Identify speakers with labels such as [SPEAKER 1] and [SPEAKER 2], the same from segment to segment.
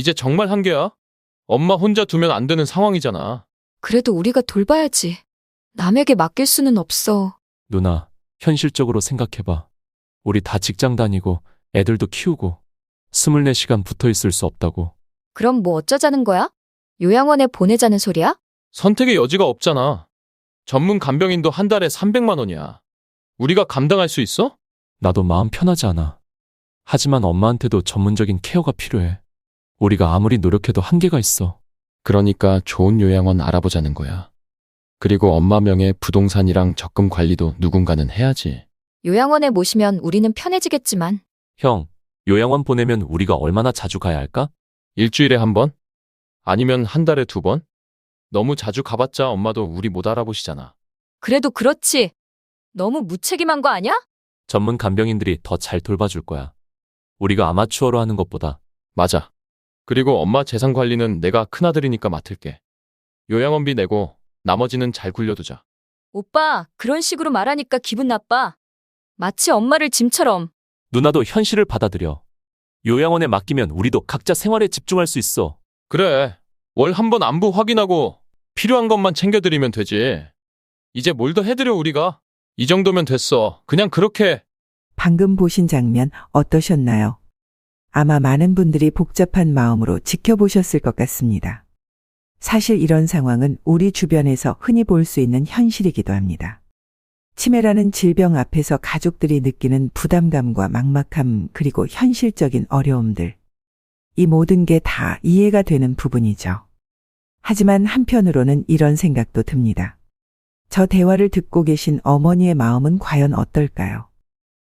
[SPEAKER 1] 이제 정말 한계야? 엄마 혼자 두면 안 되는 상황이잖아.
[SPEAKER 2] 그래도 우리가 돌봐야지. 남에게 맡길 수는 없어.
[SPEAKER 3] 누나, 현실적으로 생각해봐. 우리 다 직장 다니고 애들도 키우고 24시간 붙어 있을 수 없다고.
[SPEAKER 2] 그럼 뭐 어쩌자는 거야? 요양원에 보내자는 소리야?
[SPEAKER 1] 선택의 여지가 없잖아. 전문 간병인도 한 달에 300만 원이야. 우리가 감당할 수 있어?
[SPEAKER 3] 나도 마음 편하지 않아. 하지만 엄마한테도 전문적인 케어가 필요해. 우리가 아무리 노력해도 한계가 있어.
[SPEAKER 1] 그러니까 좋은 요양원 알아보자는 거야. 그리고 엄마 명의 부동산이랑 적금 관리도 누군가는 해야지.
[SPEAKER 2] 요양원에 모시면 우리는 편해지겠지만.
[SPEAKER 3] 형, 요양원 보내면 우리가 얼마나 자주 가야 할까?
[SPEAKER 1] 일주일에 한 번? 아니면 한 달에 2번? 너무 자주 가봤자 엄마도 우리 못 알아보시잖아.
[SPEAKER 2] 그래도 그렇지. 너무 무책임한 거 아니야?
[SPEAKER 3] 전문 간병인들이 더 잘 돌봐줄 거야. 우리가 아마추어로 하는 것보다.
[SPEAKER 1] 맞아. 그리고 엄마 재산 관리는 내가 큰아들이니까 맡을게. 요양원비 내고 나머지는 잘 굴려두자.
[SPEAKER 2] 오빠, 그런 식으로 말하니까 기분 나빠. 마치 엄마를 짐처럼.
[SPEAKER 3] 누나도 현실을 받아들여. 요양원에 맡기면 우리도 각자 생활에 집중할 수 있어.
[SPEAKER 1] 그래. 월 한 번 안부 확인하고 필요한 것만 챙겨드리면 되지. 이제 뭘 더 해드려 우리가? 이 정도면 됐어. 그냥 그렇게.
[SPEAKER 4] 방금 보신 장면 어떠셨나요? 아마 많은 분들이 복잡한 마음으로 지켜보셨을 것 같습니다. 사실 이런 상황은 우리 주변에서 흔히 볼 수 있는 현실이기도 합니다. 치매라는 질병 앞에서 가족들이 느끼는 부담감과 막막함 그리고 현실적인 어려움들. 이 모든 게 다 이해가 되는 부분이죠. 하지만 한편으로는 이런 생각도 듭니다. 저 대화를 듣고 계신 어머니의 마음은 과연 어떨까요?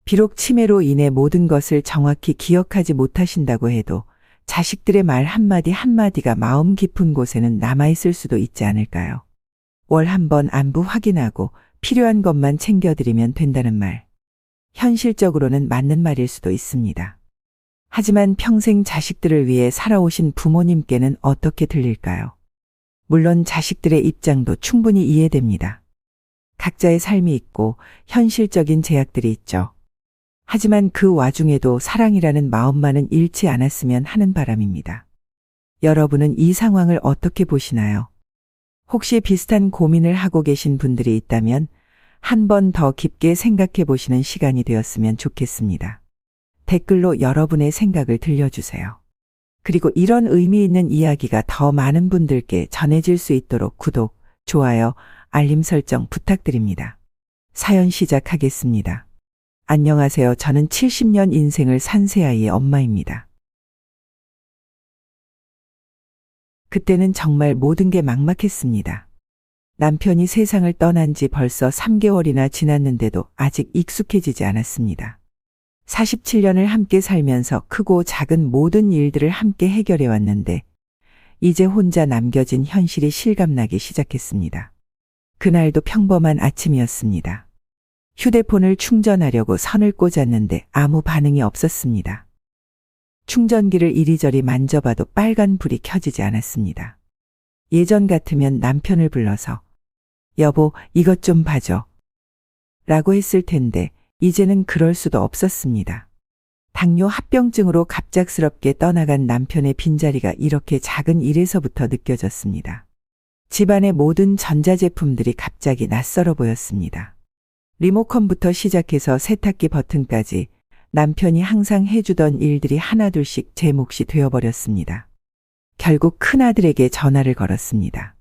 [SPEAKER 4] 비록 치매로 인해 모든 것을 정확히 기억하지 못하신다고 해도 자식들의 말 한마디 한마디가 마음 깊은 곳에는 남아있을 수도 있지 않을까요? 월 한 번 안부 확인하고 필요한 것만 챙겨드리면 된다는 말. 현실적으로는 맞는 말일 수도 있습니다. 하지만 평생 자식들을 위해 살아오신 부모님께는 어떻게 들릴까요? 물론 자식들의 입장도 충분히 이해됩니다. 각자의 삶이 있고 현실적인 제약들이 있죠. 하지만 그 와중에도 사랑이라는 마음만은 잃지 않았으면 하는 바람입니다. 여러분은 이 상황을 어떻게 보시나요? 혹시 비슷한 고민을 하고 계신 분들이 있다면 한 번 더 깊게 생각해 보시는 시간이 되었으면 좋겠습니다. 댓글로 여러분의 생각을 들려주세요. 그리고 이런 의미 있는 이야기가 더 많은 분들께 전해질 수 있도록 구독, 좋아요, 알림 설정 부탁드립니다. 사연 시작하겠습니다. 안녕하세요. 저는 70년 인생을 산 새아이의 엄마입니다. 그때는 정말 모든 게 막막했습니다. 남편이 세상을 떠난 지 벌써 3개월이나 지났는데도 아직 익숙해지지 않았습니다. 47년을 함께 살면서 크고 작은 모든 일들을 함께 해결해 왔는데 이제 혼자 남겨진 현실이 실감나기 시작했습니다. 그날도 평범한 아침이었습니다. 휴대폰을 충전하려고 선을 꽂았는데 아무 반응이 없었습니다. 충전기를 이리저리 만져봐도 빨간 불이 켜지지 않았습니다. 예전 같으면 남편을 불러서 여보, 이것 좀 봐줘 라고 했을 텐데 이제는 그럴 수도 없었습니다. 당뇨 합병증으로 갑작스럽게 떠나간 남편의 빈자리가 이렇게 작은 일에서부터 느껴졌습니다. 집안의 모든 전자제품들이 갑자기 낯설어 보였습니다. 리모컨부터 시작해서 세탁기 버튼까지 남편이 항상 해주던 일들이 하나둘씩 제 몫이 되어버렸습니다. 결국 큰아들에게 전화를 걸었습니다.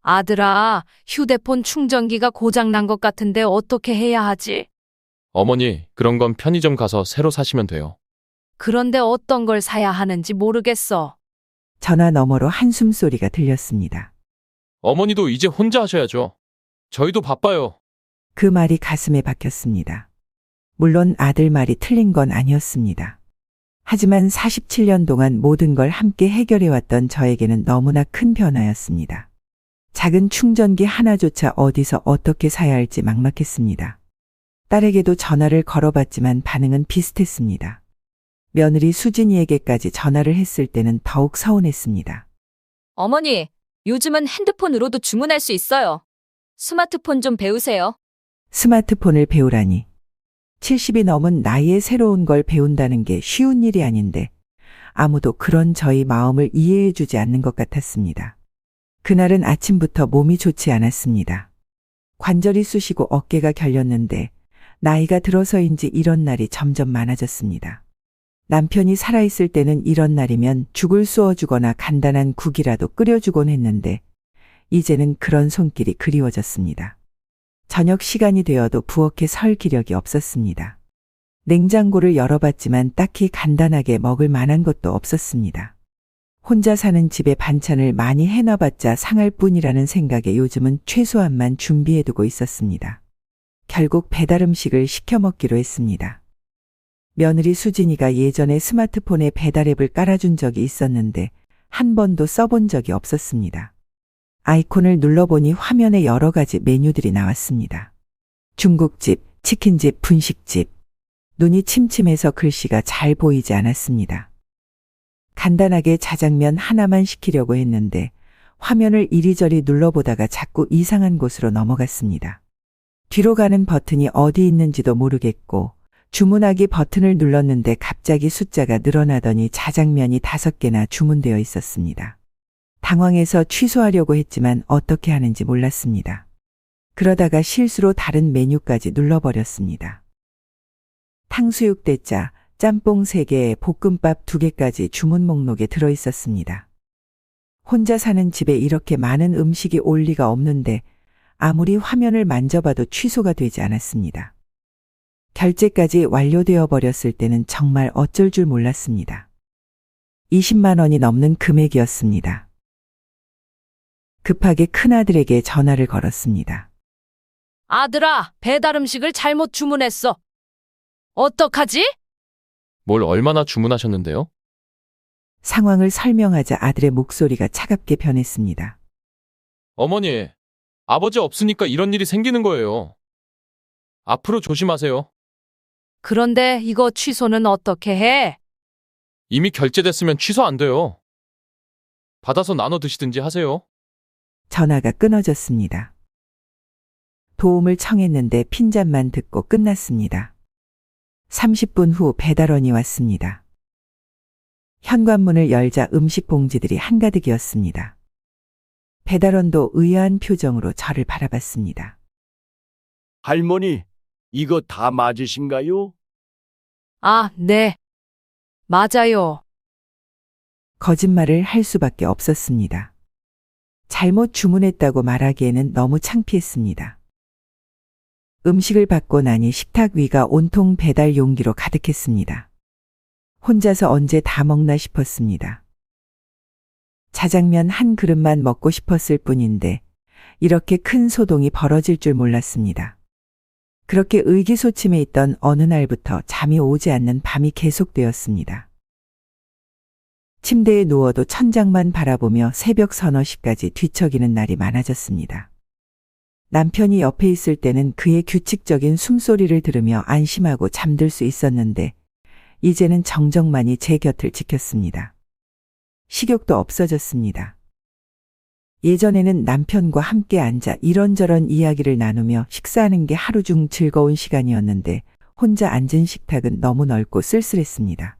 [SPEAKER 5] 아들아, 휴대폰 충전기가 고장난 것 같은데 어떻게 해야 하지?
[SPEAKER 1] 어머니, 그런 건 편의점 가서 새로 사시면 돼요.
[SPEAKER 5] 그런데 어떤 걸 사야 하는지 모르겠어.
[SPEAKER 4] 전화 너머로 한숨소리가 들렸습니다.
[SPEAKER 1] 어머니도 이제 혼자 하셔야죠. 저희도 바빠요.
[SPEAKER 4] 그 말이 가슴에 박혔습니다. 물론 아들 말이 틀린 건 아니었습니다. 하지만 47년 동안 모든 걸 함께 해결해왔던 저에게는 너무나 큰 변화였습니다. 작은 충전기 하나조차 어디서 어떻게 사야 할지 막막했습니다. 딸에게도 전화를 걸어봤지만 반응은 비슷했습니다. 며느리 수진이에게까지 전화를 했을 때는 더욱 서운했습니다.
[SPEAKER 2] 어머니, 요즘은 핸드폰으로도 주문할 수 있어요. 스마트폰 좀 배우세요.
[SPEAKER 4] 스마트폰을 배우라니. 70이 넘은 나이에 새로운 걸 배운다는 게 쉬운 일이 아닌데 아무도 그런 저희 마음을 이해해 주지 않는 것 같았습니다. 그날은 아침부터 몸이 좋지 않았습니다. 관절이 쑤시고 어깨가 결렸는데 나이가 들어서인지 이런 날이 점점 많아졌습니다. 남편이 살아있을 때는 이런 날이면 죽을 쏘어주거나 간단한 국이라도 끓여주곤 했는데 이제는 그런 손길이 그리워졌습니다. 저녁 시간이 되어도 부엌에 설 기력이 없었습니다. 냉장고를 열어봤지만 딱히 간단하게 먹을 만한 것도 없었습니다. 혼자 사는 집에 반찬을 많이 해놔봤자 상할 뿐이라는 생각에 요즘은 최소한만 준비해두고 있었습니다. 결국 배달 음식을 시켜 먹기로 했습니다. 며느리 수진이가 예전에 스마트폰에 배달 앱을 깔아준 적이 있었는데 한 번도 써본 적이 없었습니다. 아이콘을 눌러보니 화면에 여러 가지 메뉴들이 나왔습니다. 중국집, 치킨집, 분식집. 눈이 침침해서 글씨가 잘 보이지 않았습니다. 간단하게 자장면 하나만 시키려고 했는데 화면을 이리저리 눌러보다가 자꾸 이상한 곳으로 넘어갔습니다. 뒤로 가는 버튼이 어디 있는지도 모르겠고 주문하기 버튼을 눌렀는데 갑자기 숫자가 늘어나더니 자장면이 5개나 주문되어 있었습니다. 당황해서 취소하려고 했지만 어떻게 하는지 몰랐습니다. 그러다가 실수로 다른 메뉴까지 눌러버렸습니다. 탕수육 대짜, 짬뽕 3개, 볶음밥 2개까지 주문 목록에 들어 있었습니다. 혼자 사는 집에 이렇게 많은 음식이 올 리가 없는데 아무리 화면을 만져봐도 취소가 되지 않았습니다. 결제까지 완료되어 버렸을 때는 정말 어쩔 줄 몰랐습니다. 20만 원이 넘는 금액이었습니다. 급하게 큰아들에게 전화를 걸었습니다.
[SPEAKER 5] 아들아, 배달 음식을 잘못 주문했어. 어떡하지?
[SPEAKER 1] 뭘 얼마나 주문하셨는데요?
[SPEAKER 4] 상황을 설명하자 아들의 목소리가 차갑게 변했습니다.
[SPEAKER 1] 어머니, 아버지 없으니까 이런 일이 생기는 거예요. 앞으로 조심하세요.
[SPEAKER 5] 그런데 이거 취소는 어떻게 해?
[SPEAKER 1] 이미 결제됐으면 취소 안 돼요. 받아서 나눠 드시든지 하세요.
[SPEAKER 4] 전화가 끊어졌습니다. 도움을 청했는데 핀잔만 듣고 끝났습니다. 30분 후 배달원이 왔습니다. 현관문을 열자 음식 봉지들이 한가득이었습니다. 배달원도 의아한 표정으로 저를 바라봤습니다.
[SPEAKER 6] 할머니, 이거 다 맞으신가요?
[SPEAKER 5] 아, 네. 맞아요.
[SPEAKER 4] 거짓말을 할 수밖에 없었습니다. 잘못 주문했다고 말하기에는 너무 창피했습니다. 음식을 받고 나니 식탁 위가 온통 배달 용기로 가득했습니다. 혼자서 언제 다 먹나 싶었습니다. 자장면 한 그릇만 먹고 싶었을 뿐인데 이렇게 큰 소동이 벌어질 줄 몰랐습니다. 그렇게 의기소침해 있던 어느 날부터 잠이 오지 않는 밤이 계속되었습니다. 침대에 누워도 천장만 바라보며 새벽 서너 시까지 뒤척이는 날이 많아졌습니다. 남편이 옆에 있을 때는 그의 규칙적인 숨소리를 들으며 안심하고 잠들 수 있었는데 이제는 정정만이 제 곁을 지켰습니다. 식욕도 없어졌습니다. 예전에는 남편과 함께 앉아 이런저런 이야기를 나누며 식사하는 게 하루 중 즐거운 시간이었는데 혼자 앉은 식탁은 너무 넓고 쓸쓸했습니다.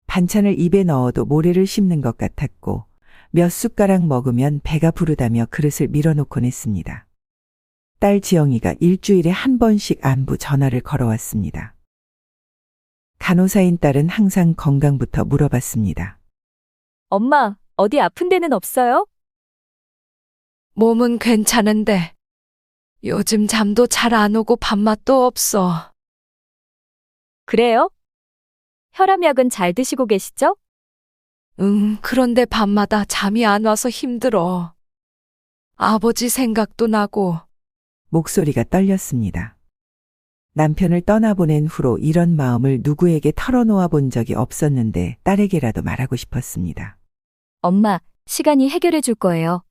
[SPEAKER 4] 반찬을 입에 넣어도 모래를 씹는 것 같았고 몇 숟가락 먹으면 배가 부르다며 그릇을 밀어놓곤 했습니다. 딸 지영이가 일주일에 한 번씩 안부 전화를 걸어왔습니다. 간호사인 딸은 항상 건강부터 물어봤습니다.
[SPEAKER 2] 엄마, 어디 아픈 데는 없어요?
[SPEAKER 5] 몸은 괜찮은데 요즘 잠도 잘 안 오고 밥맛도 없어.
[SPEAKER 2] 그래요? 혈압약은 잘 드시고 계시죠?
[SPEAKER 5] 그런데 밤마다 잠이 안 와서 힘들어. 아버지 생각도 나고.
[SPEAKER 4] 목소리가 떨렸습니다. 남편을 떠나보낸 후로 이런 마음을 누구에게 털어놓아 본 적이 없었는데 딸에게라도 말하고 싶었습니다.
[SPEAKER 2] 엄마, 시간이 해결해 줄 거예요.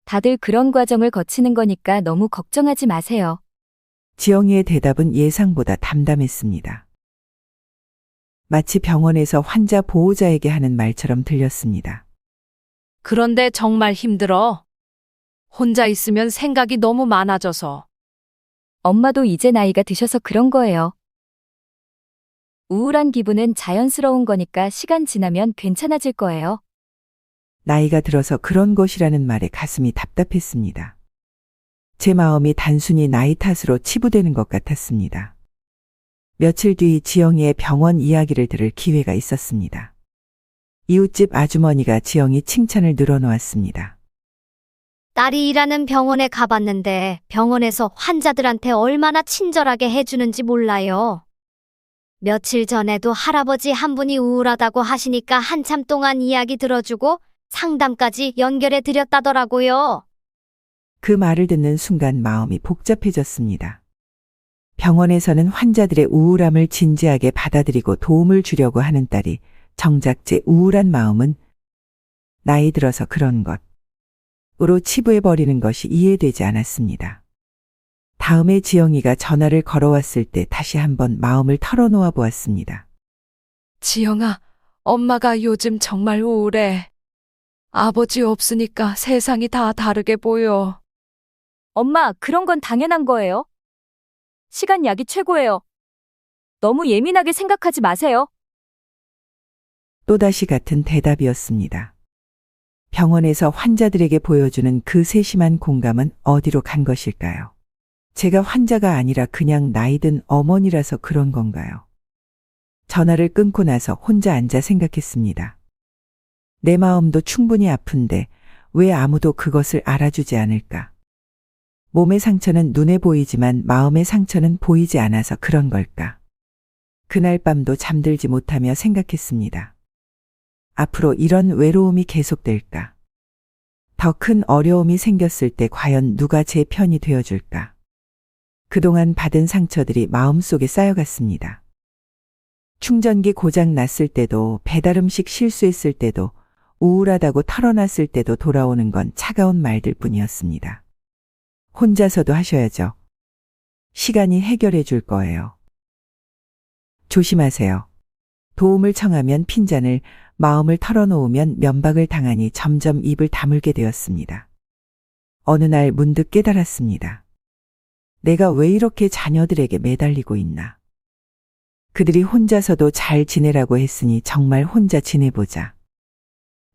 [SPEAKER 2] 다들 그런 과정을 거치는 거니까 너무 걱정하지 마세요.
[SPEAKER 4] 지영이의 대답은 예상보다 담담했습니다. 마치 병원에서 환자 보호자에게 하는 말처럼 들렸습니다.
[SPEAKER 5] 그런데 정말 힘들어. 혼자 있으면 생각이 너무 많아져서.
[SPEAKER 2] 엄마도 이제 나이가 드셔서 그런 거예요. 우울한 기분은 자연스러운 거니까 시간 지나면 괜찮아질 거예요.
[SPEAKER 4] 나이가 들어서 그런 것이라는 말에 가슴이 답답했습니다. 제 마음이 단순히 나이 탓으로 치부되는 것 같았습니다. 며칠 뒤 지영이의 병원 이야기를 들을 기회가 있었습니다. 이웃집 아주머니가 지영이 칭찬을 늘어놓았습니다.
[SPEAKER 7] 딸이 일하는 병원에 가봤는데 병원에서 환자들한테 얼마나 친절하게 해주는지 몰라요. 며칠 전에도 할아버지 한 분이 우울하다고 하시니까 한참 동안 이야기 들어주고 상담까지 연결해 드렸다더라고요.
[SPEAKER 4] 그 말을 듣는 순간 마음이 복잡해졌습니다. 병원에서는 환자들의 우울함을 진지하게 받아들이고 도움을 주려고 하는 딸이 정작 제 우울한 마음은 나이 들어서 그런 것으로 치부해버리는 것이 이해되지 않았습니다. 다음에 지영이가 전화를 걸어왔을 때 다시 한번 마음을 털어놓아 보았습니다.
[SPEAKER 5] 지영아, 엄마가 요즘 정말 우울해. 아버지 없으니까 세상이 다 다르게 보여.
[SPEAKER 2] 엄마, 그런 건 당연한 거예요. 시간 약이 최고예요. 너무 예민하게 생각하지 마세요.
[SPEAKER 4] 또다시 같은 대답이었습니다. 병원에서 환자들에게 보여주는 그 세심한 공감은 어디로 간 것일까요? 제가 환자가 아니라 그냥 나이든 어머니라서 그런 건가요? 전화를 끊고 나서 혼자 앉아 생각했습니다. 내 마음도 충분히 아픈데 왜 아무도 그것을 알아주지 않을까? 몸의 상처는 눈에 보이지만 마음의 상처는 보이지 않아서 그런 걸까? 그날 밤도 잠들지 못하며 생각했습니다. 앞으로 이런 외로움이 계속될까? 더 큰 어려움이 생겼을 때 과연 누가 제 편이 되어줄까? 그동안 받은 상처들이 마음속에 쌓여갔습니다. 충전기 고장 났을 때도, 배달음식 실수했을 때도, 우울하다고 털어놨을 때도 돌아오는 건 차가운 말들 뿐이었습니다. 혼자서도 하셔야죠. 시간이 해결해 줄 거예요. 조심하세요. 도움을 청하면 핀잔을, 마음을 털어놓으면 면박을 당하니 점점 입을 다물게 되었습니다. 어느 날 문득 깨달았습니다. 내가 왜 이렇게 자녀들에게 매달리고 있나? 그들이 혼자서도 잘 지내라고 했으니 정말 혼자 지내보자.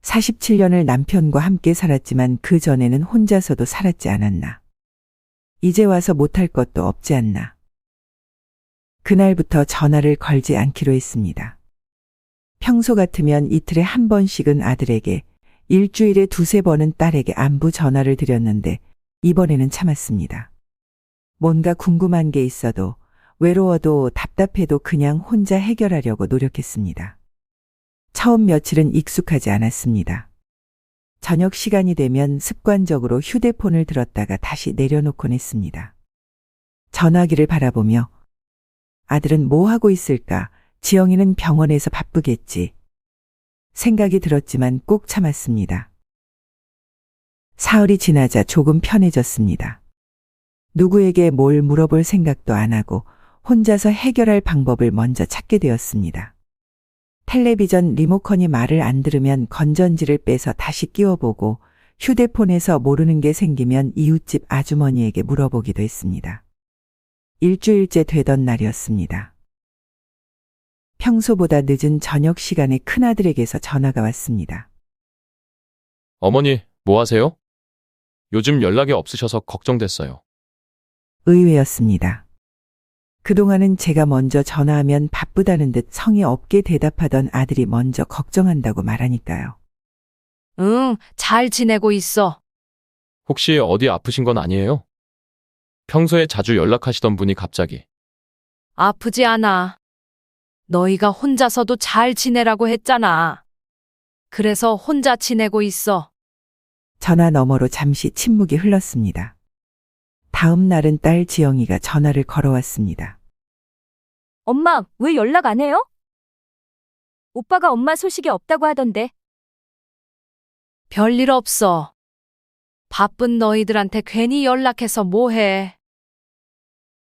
[SPEAKER 4] 47년을 남편과 함께 살았지만 그 전에는 혼자서도 살았지 않았나? 이제 와서 못할 것도 없지 않나? 그날부터 전화를 걸지 않기로 했습니다. 평소 같으면 이틀에 한 번씩은 아들에게, 일주일에 두세 번은 딸에게 안부 전화를 드렸는데 이번에는 참았습니다. 뭔가 궁금한 게 있어도, 외로워도 답답해도 그냥 혼자 해결하려고 노력했습니다. 처음 며칠은 익숙하지 않았습니다. 저녁 시간이 되면 습관적으로 휴대폰을 들었다가 다시 내려놓곤 했습니다. 전화기를 바라보며 아들은 뭐 하고 있을까? 지영이는 병원에서 바쁘겠지. 생각이 들었지만 꼭 참았습니다. 사흘이 지나자 조금 편해졌습니다. 누구에게 뭘 물어볼 생각도 안 하고 혼자서 해결할 방법을 먼저 찾게 되었습니다. 텔레비전 리모컨이 말을 안 들으면 건전지를 빼서 다시 끼워보고 휴대폰에서 모르는 게 생기면 이웃집 아주머니에게 물어보기도 했습니다. 일주일째 되던 날이었습니다. 평소보다 늦은 저녁 시간에 큰아들에게서 전화가 왔습니다.
[SPEAKER 1] 어머니, 뭐 하세요? 요즘 연락이 없으셔서 걱정됐어요.
[SPEAKER 4] 의외였습니다. 그동안은 제가 먼저 전화하면 바쁘다는 듯 성의 없게 대답하던 아들이 먼저 걱정한다고 말하니까요.
[SPEAKER 5] 응, 잘 지내고 있어.
[SPEAKER 1] 혹시 어디 아프신 건 아니에요? 평소에 자주 연락하시던 분이 갑자기.
[SPEAKER 5] 아프지 않아. 너희가 혼자서도 잘 지내라고 했잖아. 그래서 혼자 지내고 있어.
[SPEAKER 4] 전화 너머로 잠시 침묵이 흘렀습니다. 다음 날은 딸 지영이가 전화를 걸어왔습니다.
[SPEAKER 2] 엄마, 왜 연락 안 해요? 오빠가 엄마 소식이 없다고 하던데.
[SPEAKER 5] 별일 없어. 바쁜 너희들한테 괜히 연락해서 뭐해.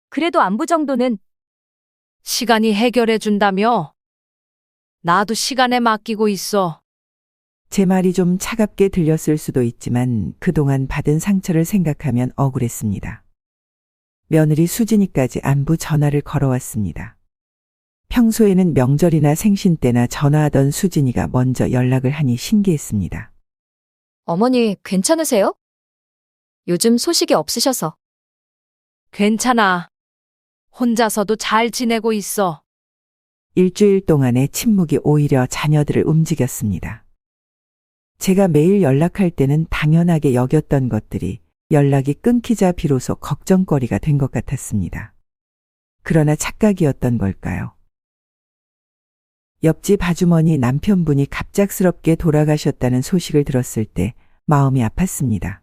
[SPEAKER 2] 그래도 안부 정도는.
[SPEAKER 5] 시간이 해결해 준다며? 나도 시간에 맡기고 있어.
[SPEAKER 4] 제 말이 좀 차갑게 들렸을 수도 있지만 그동안 받은 상처를 생각하면 억울했습니다. 며느리 수진이까지 안부 전화를 걸어왔습니다. 평소에는 명절이나 생신 때나 전화하던 수진이가 먼저 연락을 하니 신기했습니다.
[SPEAKER 2] 어머니, 괜찮으세요? 요즘 소식이 없으셔서.
[SPEAKER 5] 괜찮아. 혼자서도 잘 지내고 있어.
[SPEAKER 4] 일주일 동안의 침묵이 오히려 자녀들을 움직였습니다. 제가 매일 연락할 때는 당연하게 여겼던 것들이 연락이 끊기자 비로소 걱정거리가 된 것 같았습니다. 그러나 착각이었던 걸까요? 옆집 아주머니 남편분이 갑작스럽게 돌아가셨다는 소식을 들었을 때 마음이 아팠습니다.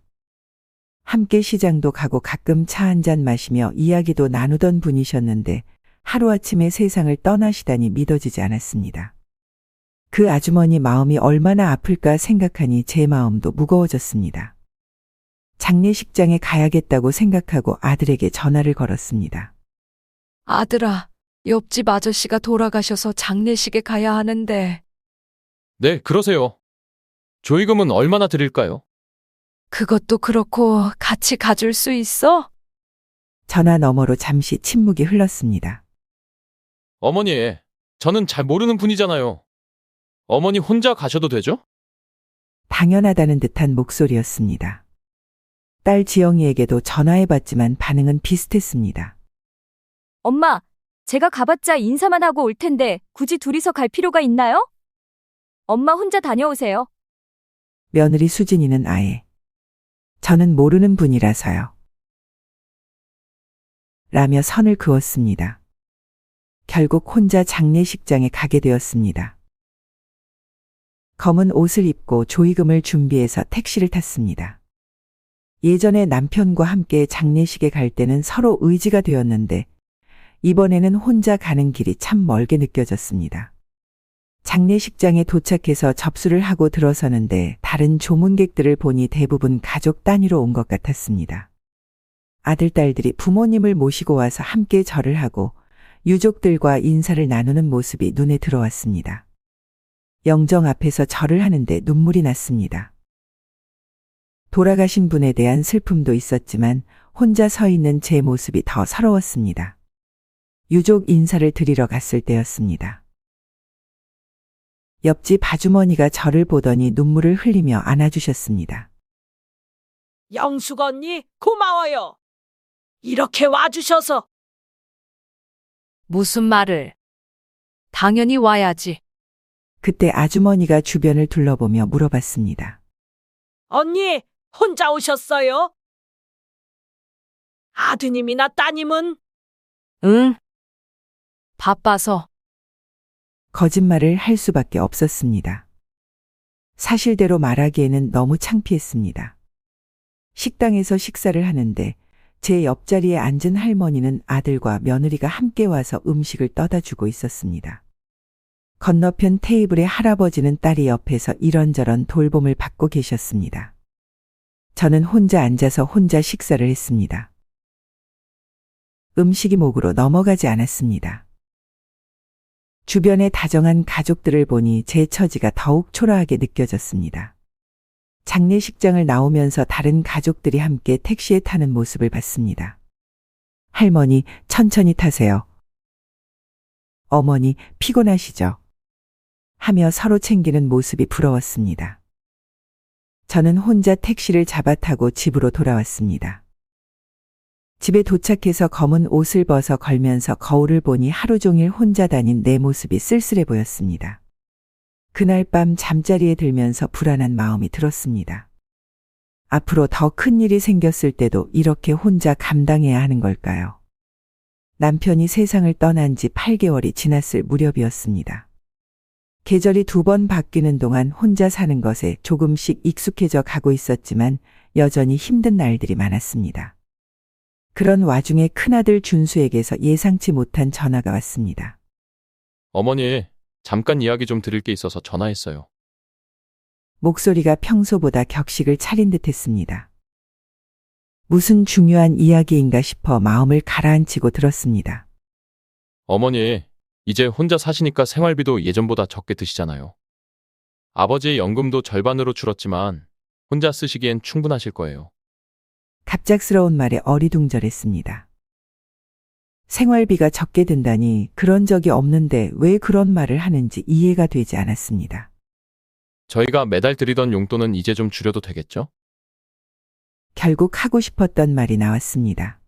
[SPEAKER 4] 함께 시장도 가고 가끔 차 한잔 마시며 이야기도 나누던 분이셨는데 하루아침에 세상을 떠나시다니 믿어지지 않았습니다. 그 아주머니 마음이 얼마나 아플까 생각하니 제 마음도 무거워졌습니다. 장례식장에 가야겠다고 생각하고 아들에게 전화를 걸었습니다.
[SPEAKER 5] 아들아, 옆집 아저씨가 돌아가셔서 장례식에 가야 하는데.
[SPEAKER 1] 네, 그러세요. 조의금은 얼마나 드릴까요?
[SPEAKER 5] 그것도 그렇고 같이 가줄 수 있어?
[SPEAKER 4] 전화 너머로 잠시 침묵이 흘렀습니다.
[SPEAKER 1] 어머니, 저는 잘 모르는 분이잖아요. 어머니 혼자 가셔도 되죠?
[SPEAKER 4] 당연하다는 듯한 목소리였습니다. 딸 지영이에게도 전화해봤지만 반응은 비슷했습니다.
[SPEAKER 2] 엄마, 제가 가봤자 인사만 하고 올 텐데 굳이 둘이서 갈 필요가 있나요? 엄마 혼자 다녀오세요.
[SPEAKER 4] 며느리 수진이는 아예 저는 모르는 분이라서요. 라며 선을 그었습니다. 결국 혼자 장례식장에 가게 되었습니다. 검은 옷을 입고 조의금을 준비해서 택시를 탔습니다. 예전에 남편과 함께 장례식에 갈 때는 서로 의지가 되었는데 이번에는 혼자 가는 길이 참 멀게 느껴졌습니다. 장례식장에 도착해서 접수를 하고 들어서는데 다른 조문객들을 보니 대부분 가족 단위로 온 것 같았습니다. 아들, 딸들이 부모님을 모시고 와서 함께 절을 하고 유족들과 인사를 나누는 모습이 눈에 들어왔습니다. 영정 앞에서 절을 하는데 눈물이 났습니다. 돌아가신 분에 대한 슬픔도 있었지만 혼자 서 있는 제 모습이 더 서러웠습니다. 유족 인사를 드리러 갔을 때였습니다. 옆집 아주머니가 저를 보더니 눈물을 흘리며 안아주셨습니다.
[SPEAKER 8] 영숙 언니, 고마워요. 이렇게 와주셔서.
[SPEAKER 5] 무슨 말을? 당연히 와야지.
[SPEAKER 4] 그때 아주머니가 주변을 둘러보며 물어봤습니다.
[SPEAKER 8] 언니, 혼자 오셨어요? 아드님이나 따님은?
[SPEAKER 5] 응. 바빠서.
[SPEAKER 4] 거짓말을 할 수밖에 없었습니다. 사실대로 말하기에는 너무 창피했습니다. 식당에서 식사를 하는데 제 옆자리에 앉은 할머니는 아들과 며느리가 함께 와서 음식을 떠다 주고 있었습니다. 건너편 테이블의 할아버지는 딸이 옆에서 이런저런 돌봄을 받고 계셨습니다. 저는 혼자 앉아서 혼자 식사를 했습니다. 음식이 목으로 넘어가지 않았습니다. 주변에 다정한 가족들을 보니 제 처지가 더욱 초라하게 느껴졌습니다. 장례식장을 나오면서 다른 가족들이 함께 택시에 타는 모습을 봤습니다. 할머니, 천천히 타세요. 어머니, 피곤하시죠? 하며 서로 챙기는 모습이 부러웠습니다. 저는 혼자 택시를 잡아 타고 집으로 돌아왔습니다. 집에 도착해서 검은 옷을 벗어 걸면서 거울을 보니 하루 종일 혼자 다닌 내 모습이 쓸쓸해 보였습니다. 그날 밤 잠자리에 들면서 불안한 마음이 들었습니다. 앞으로 더 큰 일이 생겼을 때도 이렇게 혼자 감당해야 하는 걸까요? 남편이 세상을 떠난 지 8개월이 지났을 무렵이었습니다. 계절이 2번 바뀌는 동안 혼자 사는 것에 조금씩 익숙해져 가고 있었지만 여전히 힘든 날들이 많았습니다. 그런 와중에 큰아들 준수에게서 예상치 못한 전화가 왔습니다.
[SPEAKER 1] 어머니, 잠깐 이야기 좀 드릴 게 있어서 전화했어요.
[SPEAKER 4] 목소리가 평소보다 격식을 차린 듯했습니다. 무슨 중요한 이야기인가 싶어 마음을 가라앉히고 들었습니다.
[SPEAKER 1] 어머니, 이제 혼자 사시니까 생활비도 예전보다 적게 드시잖아요. 아버지의 연금도 절반으로 줄었지만 혼자 쓰시기엔 충분하실 거예요.
[SPEAKER 4] 갑작스러운 말에 어리둥절했습니다. 생활비가 적게 든다니 그런 적이 없는데 왜 그런 말을 하는지 이해가 되지 않았습니다.
[SPEAKER 1] 저희가 매달 드리던 용돈은 이제 좀 줄여도 되겠죠?
[SPEAKER 4] 결국 하고 싶었던 말이 나왔습니다.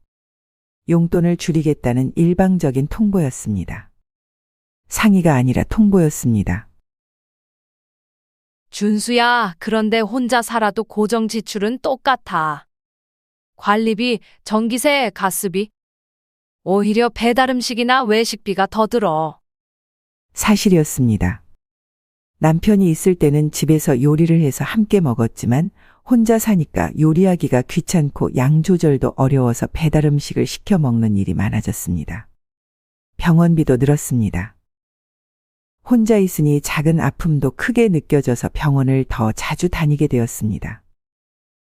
[SPEAKER 4] 용돈을 줄이겠다는 일방적인 통보였습니다. 상의가 아니라 통보였습니다.
[SPEAKER 5] 준수야, 그런데 혼자 살아도 고정 지출은 똑같아. 관리비, 전기세, 가스비. 오히려 배달 음식이나 외식비가 더 들어.
[SPEAKER 4] 사실이었습니다. 남편이 있을 때는 집에서 요리를 해서 함께 먹었지만 혼자 사니까 요리하기가 귀찮고 양 조절도 어려워서 배달 음식을 시켜 먹는 일이 많아졌습니다. 병원비도 늘었습니다. 혼자 있으니 작은 아픔도 크게 느껴져서 병원을 더 자주 다니게 되었습니다.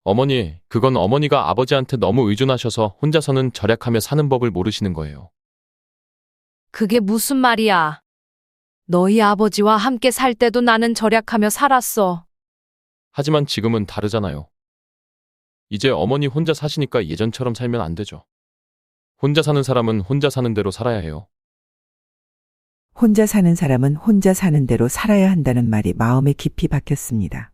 [SPEAKER 1] 어머니, 그건 어머니가 아버지한테 너무 의존하셔서 혼자서는 절약하며 사는 법을 모르시는 거예요.
[SPEAKER 5] 그게 무슨 말이야? 너희 아버지와 함께 살 때도 나는 절약하며 살았어.
[SPEAKER 1] 하지만 지금은 다르잖아요. 이제 어머니 혼자 사시니까 예전처럼 살면 안 되죠. 혼자 사는 사람은 혼자 사는 대로 살아야 해요.
[SPEAKER 4] 혼자 사는 사람은 혼자 사는 대로 살아야 한다는 말이 마음에 깊이 박혔습니다.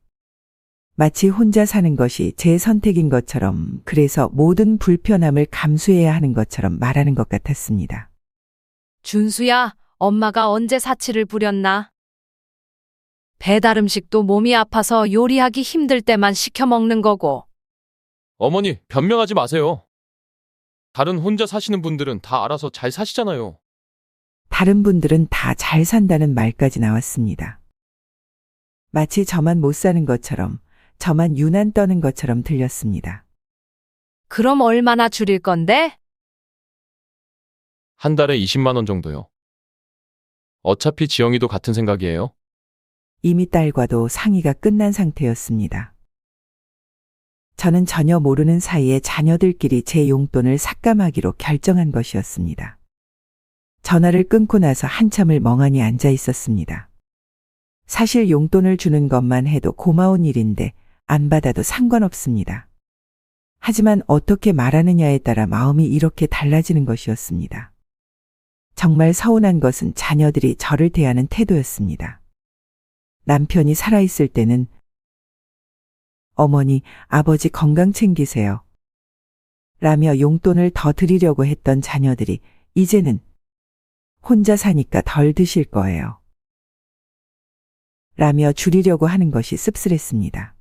[SPEAKER 4] 마치 혼자 사는 것이 제 선택인 것처럼, 그래서 모든 불편함을 감수해야 하는 것처럼 말하는 것 같았습니다.
[SPEAKER 5] 준수야, 엄마가 언제 사치를 부렸나? 배달 음식도 몸이 아파서 요리하기 힘들 때만 시켜 먹는 거고.
[SPEAKER 1] 어머니, 변명하지 마세요. 다른 혼자 사시는 분들은 다 알아서 잘 사시잖아요.
[SPEAKER 4] 다른 분들은 다 잘 산다는 말까지 나왔습니다. 마치 저만 못 사는 것처럼, 저만 유난 떠는 것처럼 들렸습니다.
[SPEAKER 5] 그럼 얼마나 줄일 건데?
[SPEAKER 1] 한 달에 20만 원 정도요. 어차피 지영이도 같은 생각이에요.
[SPEAKER 4] 이미 딸과도 상의가 끝난 상태였습니다. 저는 전혀 모르는 사이에 자녀들끼리 제 용돈을 삭감하기로 결정한 것이었습니다. 전화를 끊고 나서 한참을 멍하니 앉아 있었습니다. 사실 용돈을 주는 것만 해도 고마운 일인데 안 받아도 상관없습니다. 하지만 어떻게 말하느냐에 따라 마음이 이렇게 달라지는 것이었습니다. 정말 서운한 것은 자녀들이 저를 대하는 태도였습니다. 남편이 살아있을 때는 어머니, 아버지 건강 챙기세요. 라며 용돈을 더 드리려고 했던 자녀들이 이제는 혼자 사니까 덜 드실 거예요. 라며 줄이려고 하는 것이 씁쓸했습니다.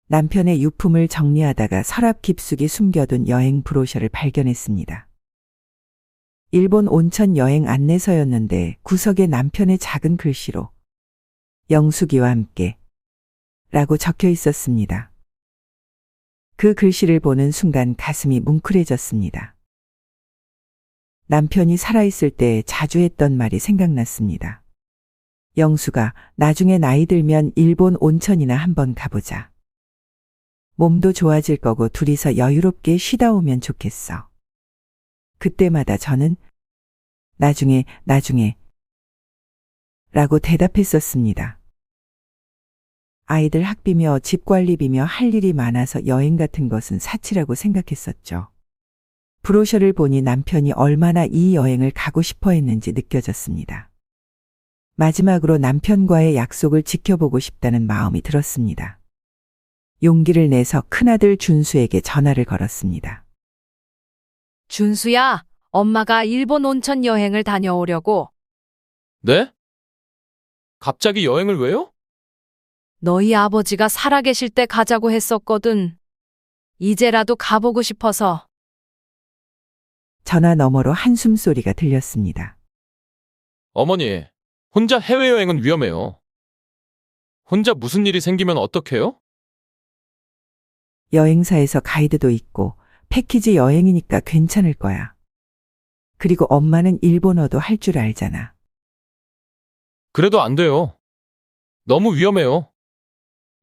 [SPEAKER 4] 남편의 유품을 정리하다가 서랍 깊숙이 숨겨둔 여행 브로셔를 발견했습니다. 일본 온천 여행 안내서였는데 구석에 남편의 작은 글씨로 영숙이와 함께 라고 적혀 있었습니다. 그 글씨를 보는 순간 가슴이 뭉클해졌습니다. 남편이 살아있을 때 자주 했던 말이 생각났습니다. 영수가 나중에 나이 들면 일본 온천이나 한번 가보자. 몸도 좋아질 거고 둘이서 여유롭게 쉬다 오면 좋겠어. 그때마다 저는 나중에 라고 대답했었습니다. 아이들 학비며 집 관리비며 할 일이 많아서 여행 같은 것은 사치라고 생각했었죠. 브로셔를 보니 남편이 얼마나 이 여행을 가고 싶어 했는지 느껴졌습니다. 마지막으로 남편과의 약속을 지켜보고 싶다는 마음이 들었습니다. 용기를 내서 큰아들 준수에게 전화를 걸었습니다.
[SPEAKER 5] 준수야, 엄마가 일본 온천 여행을 다녀오려고.
[SPEAKER 1] 네? 갑자기 여행을 왜요?
[SPEAKER 5] 너희 아버지가 살아계실 때 가자고 했었거든. 이제라도 가보고 싶어서.
[SPEAKER 4] 전화 너머로 한숨 소리가 들렸습니다.
[SPEAKER 1] 어머니, 혼자 해외여행은 위험해요. 혼자 무슨 일이 생기면 어떡해요?
[SPEAKER 4] 여행사에서 가이드도 있고 패키지 여행이니까 괜찮을 거야. 그리고 엄마는 일본어도 할 줄 알잖아.
[SPEAKER 1] 그래도 안 돼요. 너무 위험해요.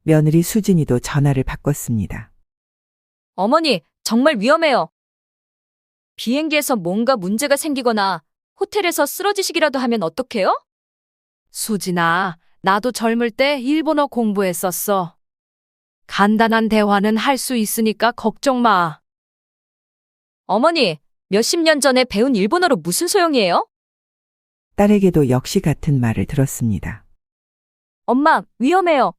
[SPEAKER 4] 며느리 수진이도 전화를 바꿨습니다.
[SPEAKER 9] 어머니, 정말 위험해요. 비행기에서 뭔가 문제가 생기거나 호텔에서 쓰러지시기라도 하면 어떡해요?
[SPEAKER 5] 수진아, 나도 젊을 때 일본어 공부했었어. 간단한 대화는 할 수 있으니까 걱정 마.
[SPEAKER 9] 어머니, 몇십 년 전에 배운 일본어로 무슨 소용이에요?
[SPEAKER 4] 딸에게도 역시 같은 말을 들었습니다.
[SPEAKER 2] 엄마, 위험해요.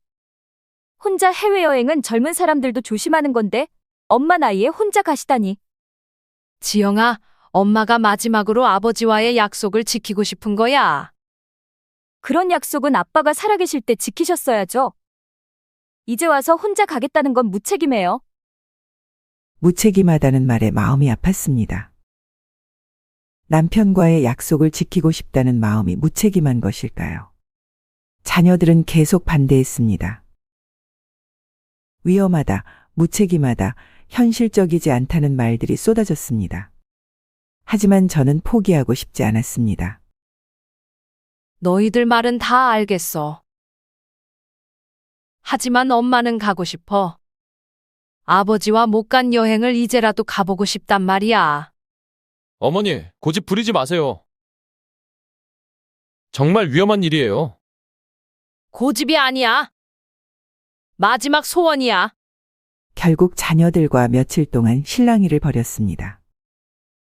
[SPEAKER 2] 혼자 해외여행은 젊은 사람들도 조심하는 건데, 엄마 나이에 혼자 가시다니.
[SPEAKER 5] 지영아, 엄마가 마지막으로 아버지와의 약속을 지키고 싶은 거야.
[SPEAKER 2] 그런 약속은 아빠가 살아계실 때 지키셨어야죠. 이제 와서 혼자 가겠다는 건 무책임해요.
[SPEAKER 4] 무책임하다는 말에 마음이 아팠습니다. 남편과의 약속을 지키고 싶다는 마음이 무책임한 것일까요? 자녀들은 계속 반대했습니다. 위험하다, 무책임하다, 현실적이지 않다는 말들이 쏟아졌습니다. 하지만 저는 포기하고 싶지 않았습니다.
[SPEAKER 5] 너희들 말은 다 알겠어. 하지만 엄마는 가고 싶어. 아버지와 못 간 여행을 이제라도 가보고 싶단 말이야.
[SPEAKER 1] 어머니, 고집 부리지 마세요. 정말 위험한 일이에요.
[SPEAKER 5] 고집이 아니야. 마지막 소원이야.
[SPEAKER 4] 결국 자녀들과 며칠 동안 실랑이를 벌였습니다.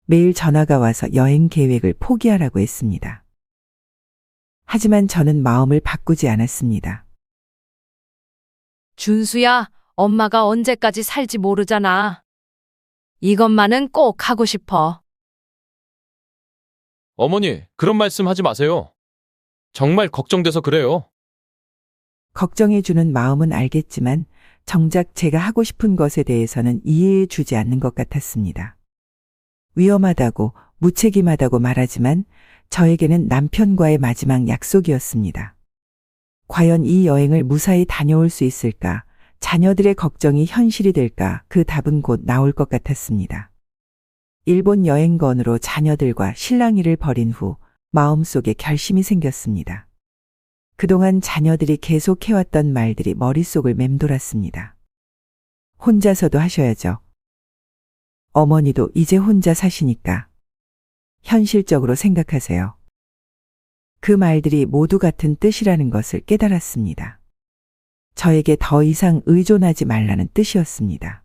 [SPEAKER 4] 매일 전화가 와서 여행 계획을 포기하라고 했습니다. 하지만 저는 마음을 바꾸지 않았습니다.
[SPEAKER 5] 준수야, 엄마가 언제까지 살지 모르잖아. 이것만은 꼭 하고 싶어.
[SPEAKER 1] 어머니, 그런 말씀 하지 마세요. 정말 걱정돼서 그래요.
[SPEAKER 4] 걱정해주는 마음은 알겠지만 정작 제가 하고 싶은 것에 대해서는 이해해 주지 않는 것 같았습니다. 위험하다고, 무책임하다고 말하지만 저에게는 남편과의 마지막 약속이었습니다. 과연 이 여행을 무사히 다녀올 수 있을까? 자녀들의 걱정이 현실이 될까? 그 답은 곧 나올 것 같았습니다. 일본 여행 건으로 자녀들과 실랑이를 벌인 후 마음속에 결심이 생겼습니다. 그동안 자녀들이 계속 해왔던 말들이 머릿속을 맴돌았습니다. 혼자서도 하셔야죠. 어머니도 이제 혼자 사시니까. 현실적으로 생각하세요. 그 말들이 모두 같은 뜻이라는 것을 깨달았습니다. 저에게 더 이상 의존하지 말라는 뜻이었습니다.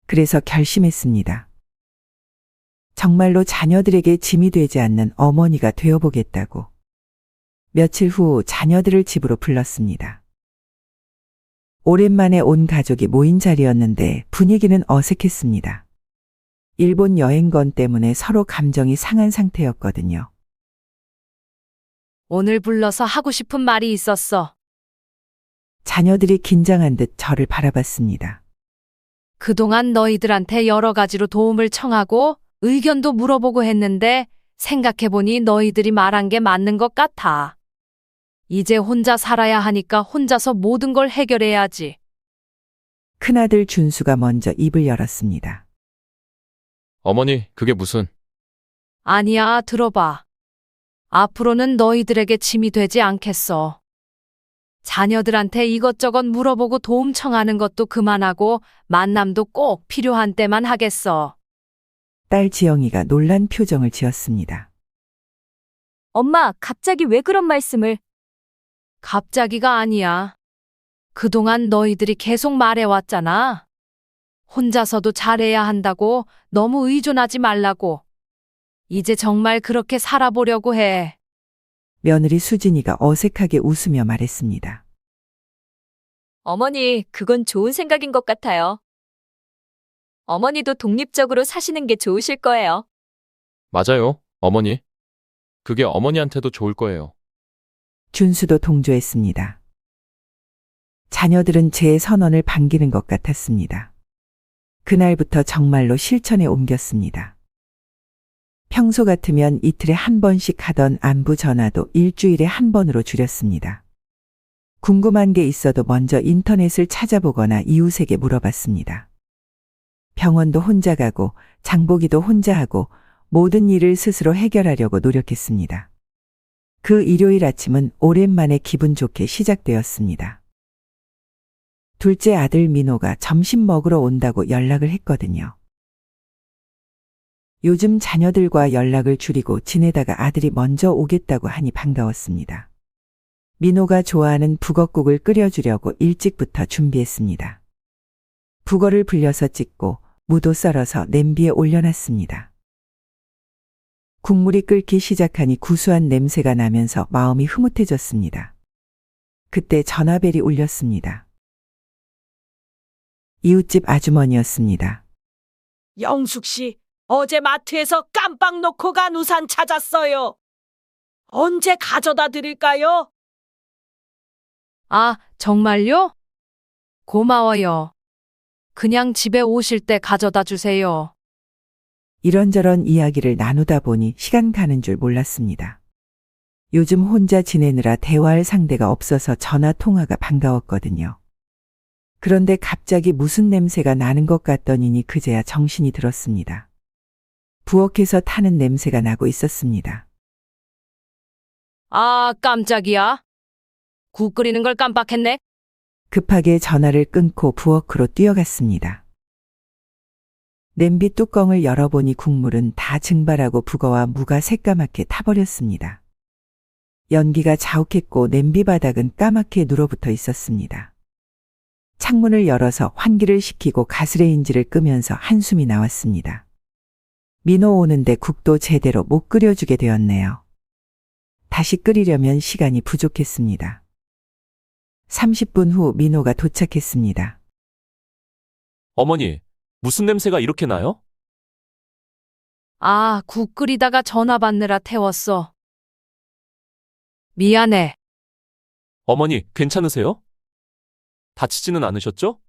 [SPEAKER 4] 그래서 결심했습니다. 정말로 자녀들에게 짐이 되지 않는 어머니가 되어보겠다고. 며칠 후 자녀들을 집으로 불렀습니다. 오랜만에 온 가족이 모인 자리였는데 분위기는 어색했습니다. 일본 여행건 때문에 서로 감정이 상한 상태였거든요.
[SPEAKER 5] 오늘 불러서 하고 싶은 말이 있었어.
[SPEAKER 4] 자녀들이 긴장한 듯 저를 바라봤습니다.
[SPEAKER 5] 그동안 너희들한테 여러 가지로 도움을 청하고 의견도 물어보고 했는데 생각해보니 너희들이 말한 게 맞는 것 같아. 이제 혼자 살아야 하니까 혼자서 모든 걸 해결해야지.
[SPEAKER 4] 큰아들 준수가 먼저 입을 열었습니다.
[SPEAKER 1] 어머니, 그게 무슨...
[SPEAKER 5] 아니야, 들어봐. 앞으로는 너희들에게 짐이 되지 않겠어. 자녀들한테 이것저것 물어보고 도움 청하는 것도 그만하고 만남도 꼭 필요한 때만 하겠어.
[SPEAKER 4] 딸 지영이가 놀란 표정을 지었습니다.
[SPEAKER 2] 엄마, 갑자기 왜 그런 말씀을?
[SPEAKER 5] 갑자기가 아니야. 그동안 너희들이 계속 말해왔잖아. 혼자서도 잘해야 한다고, 너무 의존하지 말라고. 이제 정말 그렇게 살아보려고 해.
[SPEAKER 4] 며느리 수진이가 어색하게 웃으며 말했습니다.
[SPEAKER 9] 어머니, 그건 좋은 생각인 것 같아요. 어머니도 독립적으로 사시는 게 좋으실 거예요.
[SPEAKER 1] 맞아요, 어머니. 그게 어머니한테도 좋을 거예요.
[SPEAKER 4] 준수도 동조했습니다. 자녀들은 제 선언을 반기는 것 같았습니다. 그날부터 정말로 실천에 옮겼습니다. 평소 같으면 이틀에 한 번씩 하던 안부 전화도 일주일에 한 번으로 줄였습니다. 궁금한 게 있어도 먼저 인터넷을 찾아보거나 이웃에게 물어봤습니다. 병원도 혼자 가고 장보기도 혼자 하고 모든 일을 스스로 해결하려고 노력했습니다. 그 일요일 아침은 오랜만에 기분 좋게 시작되었습니다. 둘째 아들 민호가 점심 먹으러 온다고 연락을 했거든요. 요즘 자녀들과 연락을 줄이고 지내다가 아들이 먼저 오겠다고 하니 반가웠습니다. 민호가 좋아하는 북엇국을 끓여주려고 일찍부터 준비했습니다. 북어를 불려서 찍고 무도 썰어서 냄비에 올려놨습니다. 국물이 끓기 시작하니 구수한 냄새가 나면서 마음이 흐뭇해졌습니다. 그때 전화벨이 울렸습니다. 이웃집 아주머니였습니다.
[SPEAKER 8] 영숙 씨, 어제 마트에서 깜빡 놓고 간 우산 찾았어요. 언제 가져다 드릴까요?
[SPEAKER 5] 아, 정말요? 고마워요. 그냥 집에 오실 때 가져다 주세요.
[SPEAKER 4] 이런저런 이야기를 나누다 보니 시간 가는 줄 몰랐습니다. 요즘 혼자 지내느라 대화할 상대가 없어서 전화 통화가 반가웠거든요. 그런데 갑자기 무슨 냄새가 나는 것 같더니 그제야 정신이 들었습니다. 부엌에서 타는 냄새가 나고 있었습니다.
[SPEAKER 5] 아, 깜짝이야. 국 끓이는 걸 깜빡했네.
[SPEAKER 4] 급하게 전화를 끊고 부엌으로 뛰어갔습니다. 냄비 뚜껑을 열어보니 국물은 다 증발하고 북어와 무가 새까맣게 타버렸습니다. 연기가 자욱했고 냄비 바닥은 까맣게 눌어붙어 있었습니다. 창문을 열어서 환기를 시키고 가스레인지를 끄면서 한숨이 나왔습니다. 민호 오는데 국도 제대로 못 끓여주게 되었네요. 다시 끓이려면 시간이 부족했습니다. 30분 후 민호가 도착했습니다.
[SPEAKER 3] 어머니, 무슨 냄새가 이렇게 나요?
[SPEAKER 5] 아, 국 끓이다가 전화 받느라 태웠어. 미안해.
[SPEAKER 3] 어머니, 괜찮으세요? 다치지는 않으셨죠?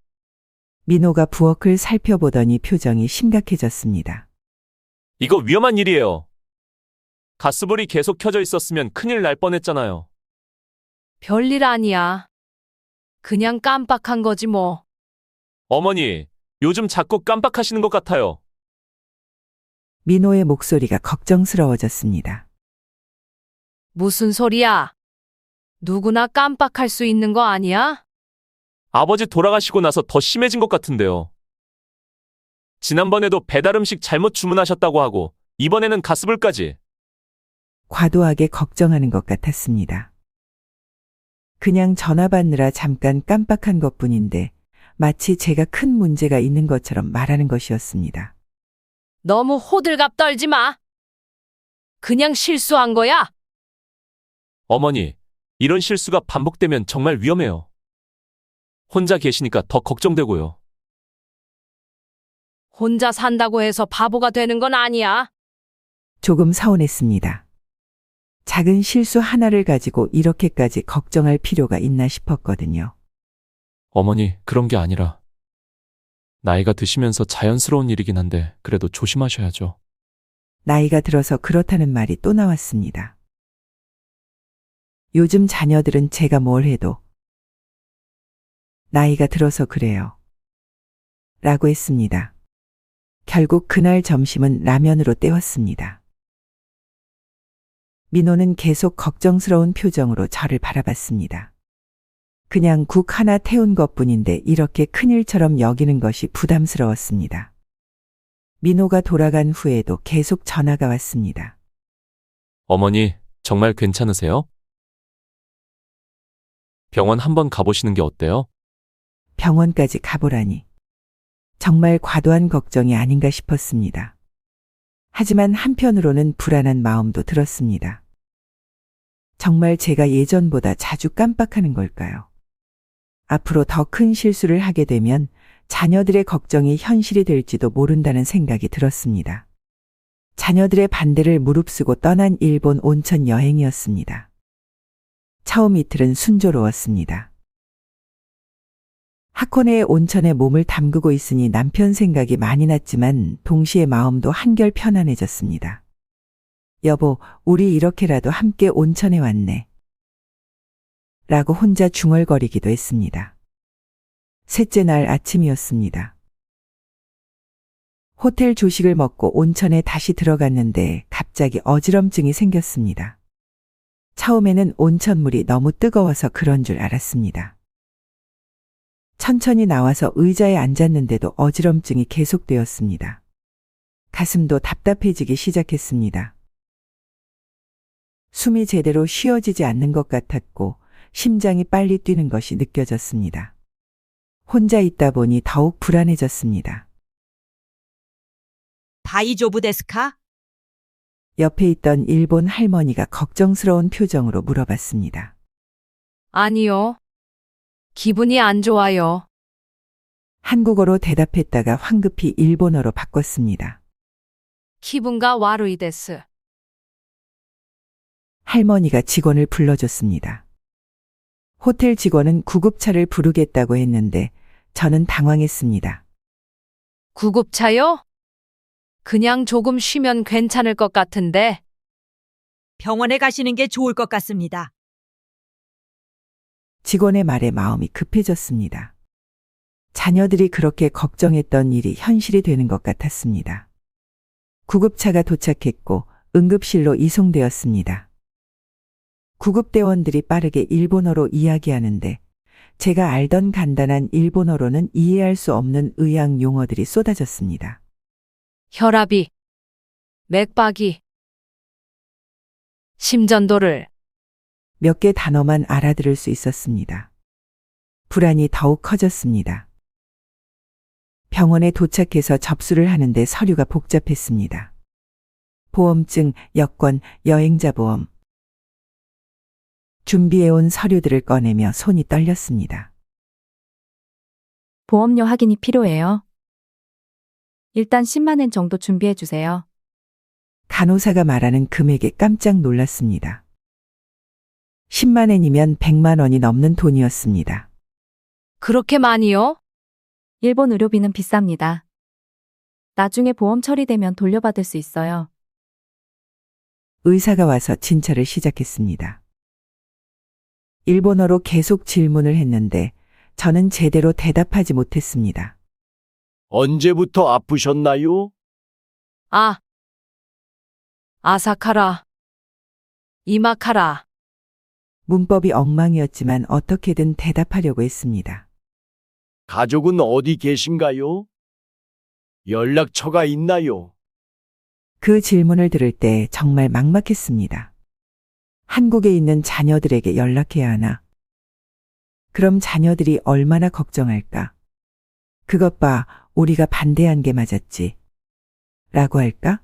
[SPEAKER 4] 민호가 부엌을 살펴보더니 표정이 심각해졌습니다.
[SPEAKER 3] 이거 위험한 일이에요. 가스불이 계속 켜져 있었으면 큰일 날 뻔했잖아요.
[SPEAKER 5] 별일 아니야. 그냥 깜빡한 거지 뭐.
[SPEAKER 3] 어머니, 요즘 자꾸 깜빡하시는 것 같아요.
[SPEAKER 4] 민호의 목소리가 걱정스러워졌습니다.
[SPEAKER 5] 무슨 소리야? 누구나 깜빡할 수 있는 거 아니야?
[SPEAKER 3] 아버지 돌아가시고 나서 더 심해진 것 같은데요. 지난번에도 배달 음식 잘못 주문하셨다고 하고 이번에는 가스불까지.
[SPEAKER 4] 과도하게 걱정하는 것 같았습니다. 그냥 전화 받느라 잠깐 깜빡한 것뿐인데 마치 제가 큰 문제가 있는 것처럼 말하는 것이었습니다.
[SPEAKER 5] 너무 호들갑 떨지 마. 그냥 실수한 거야.
[SPEAKER 3] 어머니, 이런 실수가 반복되면 정말 위험해요. 혼자 계시니까 더 걱정되고요.
[SPEAKER 5] 혼자 산다고 해서 바보가 되는 건 아니야.
[SPEAKER 4] 조금 서운했습니다. 작은 실수 하나를 가지고 이렇게까지 걱정할 필요가 있나 싶었거든요.
[SPEAKER 3] 어머니, 그런 게 아니라 나이가 드시면서 자연스러운 일이긴 한데 그래도 조심하셔야죠.
[SPEAKER 4] 나이가 들어서 그렇다는 말이 또 나왔습니다. 요즘 자녀들은 제가 뭘 해도 나이가 들어서 그래요. 라고 했습니다. 결국 그날 점심은 라면으로 때웠습니다. 민호는 계속 걱정스러운 표정으로 저를 바라봤습니다. 그냥 국 하나 태운 것뿐인데 이렇게 큰일처럼 여기는 것이 부담스러웠습니다. 민호가 돌아간 후에도 계속 전화가 왔습니다.
[SPEAKER 3] 어머니, 정말 괜찮으세요? 병원 한번 가보시는 게 어때요?
[SPEAKER 4] 병원까지 가보라니. 정말 과도한 걱정이 아닌가 싶었습니다. 하지만 한편으로는 불안한 마음도 들었습니다. 정말 제가 예전보다 자주 깜빡하는 걸까요? 앞으로 더 큰 실수를 하게 되면 자녀들의 걱정이 현실이 될지도 모른다는 생각이 들었습니다. 자녀들의 반대를 무릅쓰고 떠난 일본 온천 여행이었습니다. 처음 이틀은 순조로웠습니다. 하코네의 온천에 몸을 담그고 있으니 남편 생각이 많이 났지만 동시에 마음도 한결 편안해졌습니다. 여보, 우리 이렇게라도 함께 온천에 왔네. 라고 혼자 중얼거리기도 했습니다. 셋째 날 아침이었습니다. 호텔 조식을 먹고 온천에 다시 들어갔는데 갑자기 어지럼증이 생겼습니다. 처음에는 온천물이 너무 뜨거워서 그런 줄 알았습니다. 천천히 나와서 의자에 앉았는데도 어지럼증이 계속되었습니다. 가슴도 답답해지기 시작했습니다. 숨이 제대로 쉬어지지 않는 것 같았고 심장이 빨리 뛰는 것이 느껴졌습니다. 혼자 있다 보니 더욱 불안해졌습니다.
[SPEAKER 8] 다이조부 데스카?
[SPEAKER 4] 옆에 있던 일본 할머니가 걱정스러운 표정으로 물어봤습니다.
[SPEAKER 5] 아니요. 기분이 안 좋아요.
[SPEAKER 4] 한국어로 대답했다가 황급히 일본어로 바꿨습니다.
[SPEAKER 5] 기분가 와루이 데스.
[SPEAKER 4] 할머니가 직원을 불러줬습니다. 호텔 직원은 구급차를 부르겠다고 했는데 저는 당황했습니다.
[SPEAKER 5] 구급차요? 그냥 조금 쉬면 괜찮을 것 같은데.
[SPEAKER 8] 병원에 가시는 게 좋을 것 같습니다.
[SPEAKER 4] 직원의 말에 마음이 급해졌습니다. 자녀들이 그렇게 걱정했던 일이 현실이 되는 것 같았습니다. 구급차가 도착했고 응급실로 이송되었습니다. 구급대원들이 빠르게 일본어로 이야기하는데 제가 알던 간단한 일본어로는 이해할 수 없는 의학 용어들이 쏟아졌습니다.
[SPEAKER 5] 혈압이, 맥박이, 심전도를.
[SPEAKER 4] 몇 개 단어만 알아들을 수 있었습니다. 불안이 더욱 커졌습니다. 병원에 도착해서 접수를 하는데 서류가 복잡했습니다. 보험증, 여권, 여행자 보험. 준비해온 서류들을 꺼내며 손이 떨렸습니다.
[SPEAKER 2] 보험료 확인이 필요해요. 일단 10만 엔 정도 준비해 주세요.
[SPEAKER 4] 간호사가 말하는 금액에 깜짝 놀랐습니다. 10만 엔이면 100만 원이 넘는 돈이었습니다.
[SPEAKER 5] 그렇게 많이요?
[SPEAKER 2] 일본 의료비는 비쌉니다. 나중에 보험 처리되면 돌려받을 수 있어요.
[SPEAKER 4] 의사가 와서 진찰을 시작했습니다. 일본어로 계속 질문을 했는데 저는 제대로 대답하지 못했습니다.
[SPEAKER 6] 언제부터 아프셨나요?
[SPEAKER 5] 아사카라. 이마카라.
[SPEAKER 4] 문법이 엉망이었지만 어떻게든 대답하려고 했습니다.
[SPEAKER 6] 가족은 어디 계신가요? 연락처가 있나요?
[SPEAKER 4] 그 질문을 들을 때 정말 막막했습니다. 한국에 있는 자녀들에게 연락해야 하나? 그럼 자녀들이 얼마나 걱정할까? 그것 봐, 우리가 반대한 게 맞았지. 라고 할까?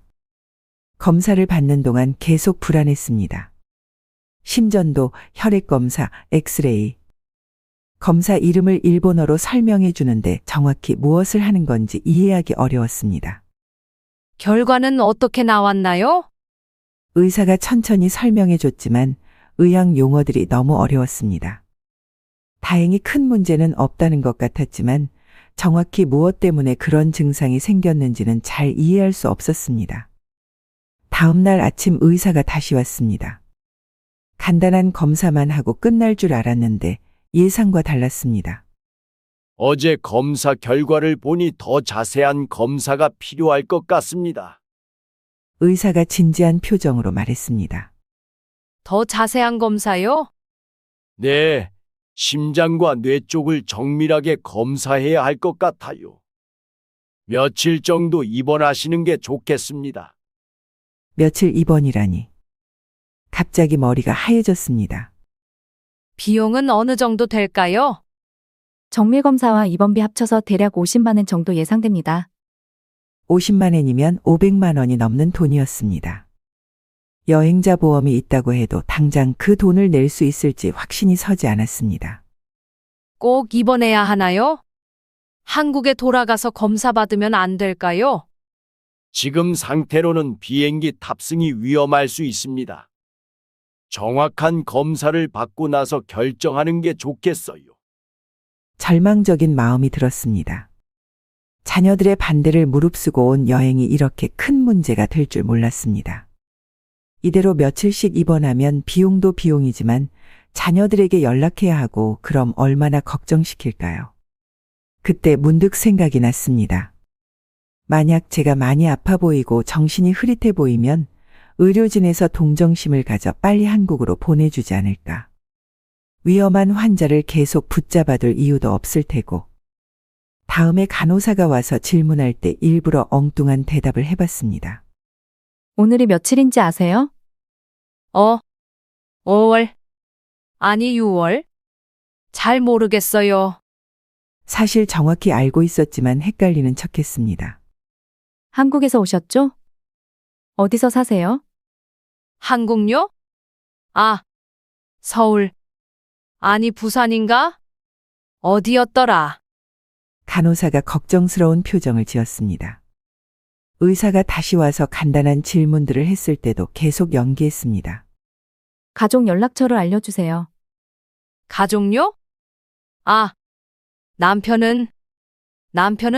[SPEAKER 4] 검사를 받는 동안 계속 불안했습니다. 심전도, 혈액검사, 엑스레이. 검사 이름을 일본어로 설명해 주는데 정확히 무엇을 하는 건지 이해하기 어려웠습니다.
[SPEAKER 5] 결과는 어떻게 나왔나요?
[SPEAKER 4] 의사가 천천히 설명해 줬지만 의학 용어들이 너무 어려웠습니다. 다행히 큰 문제는 없다는 것 같았지만 정확히 무엇 때문에 그런 증상이 생겼는지는 잘 이해할 수 없었습니다. 다음 날 아침 의사가 다시 왔습니다. 간단한 검사만 하고 끝날 줄 알았는데 예상과 달랐습니다.
[SPEAKER 6] 어제 검사 결과를 보니 더 자세한 검사가 필요할 것 같습니다.
[SPEAKER 4] 의사가 진지한 표정으로 말했습니다.
[SPEAKER 5] 더 자세한 검사요?
[SPEAKER 6] 네, 심장과 뇌 쪽을 정밀하게 검사해야 할 것 같아요. 며칠 정도 입원하시는 게 좋겠습니다.
[SPEAKER 4] 며칠 입원이라니. 갑자기 머리가 하얘졌습니다.
[SPEAKER 5] 비용은 어느 정도 될까요?
[SPEAKER 2] 정밀검사와 입원비 합쳐서 대략 50만 엔 정도 예상됩니다.
[SPEAKER 4] 50만 엔이면 500만 원이 넘는 돈이었습니다. 여행자 보험이 있다고 해도 당장 그 돈을 낼 수 있을지 확신이 서지 않았습니다.
[SPEAKER 5] 꼭 입원해야 하나요? 한국에 돌아가서 검사 받으면 안 될까요?
[SPEAKER 6] 지금 상태로는 비행기 탑승이 위험할 수 있습니다. 정확한 검사를 받고 나서 결정하는 게 좋겠어요.
[SPEAKER 4] 절망적인 마음이 들었습니다. 자녀들의 반대를 무릅쓰고 온 여행이 이렇게 큰 문제가 될 줄 몰랐습니다. 이대로 며칠씩 입원하면 비용도 비용이지만 자녀들에게 연락해야 하고 그럼 얼마나 걱정시킬까요? 그때 문득 생각이 났습니다. 만약 제가 많이 아파 보이고 정신이 흐릿해 보이면 의료진에서 동정심을 가져 빨리 한국으로 보내주지 않을까. 위험한 환자를 계속 붙잡아둘 이유도 없을 테고. 다음에 간호사가 와서 질문할 때 일부러 엉뚱한 대답을 해봤습니다.
[SPEAKER 2] 오늘이 며칠인지 아세요?
[SPEAKER 5] 5월. 아니 6월. 잘 모르겠어요.
[SPEAKER 4] 사실 정확히 알고 있었지만 헷갈리는 척했습니다.
[SPEAKER 2] 한국에서 오셨죠? 어디서 사세요?
[SPEAKER 5] 한국요? 아, 서울. 아니, 부산인가? 어디였더라?
[SPEAKER 4] 간호사가 걱정스러운 표정을 지었습니다. 의사가 다시 와서 간단한 질문들을 했을 때도 계속 연기했습니다.
[SPEAKER 2] 가족 연락처를 알려주세요.
[SPEAKER 5] 가족요? 아, 남편은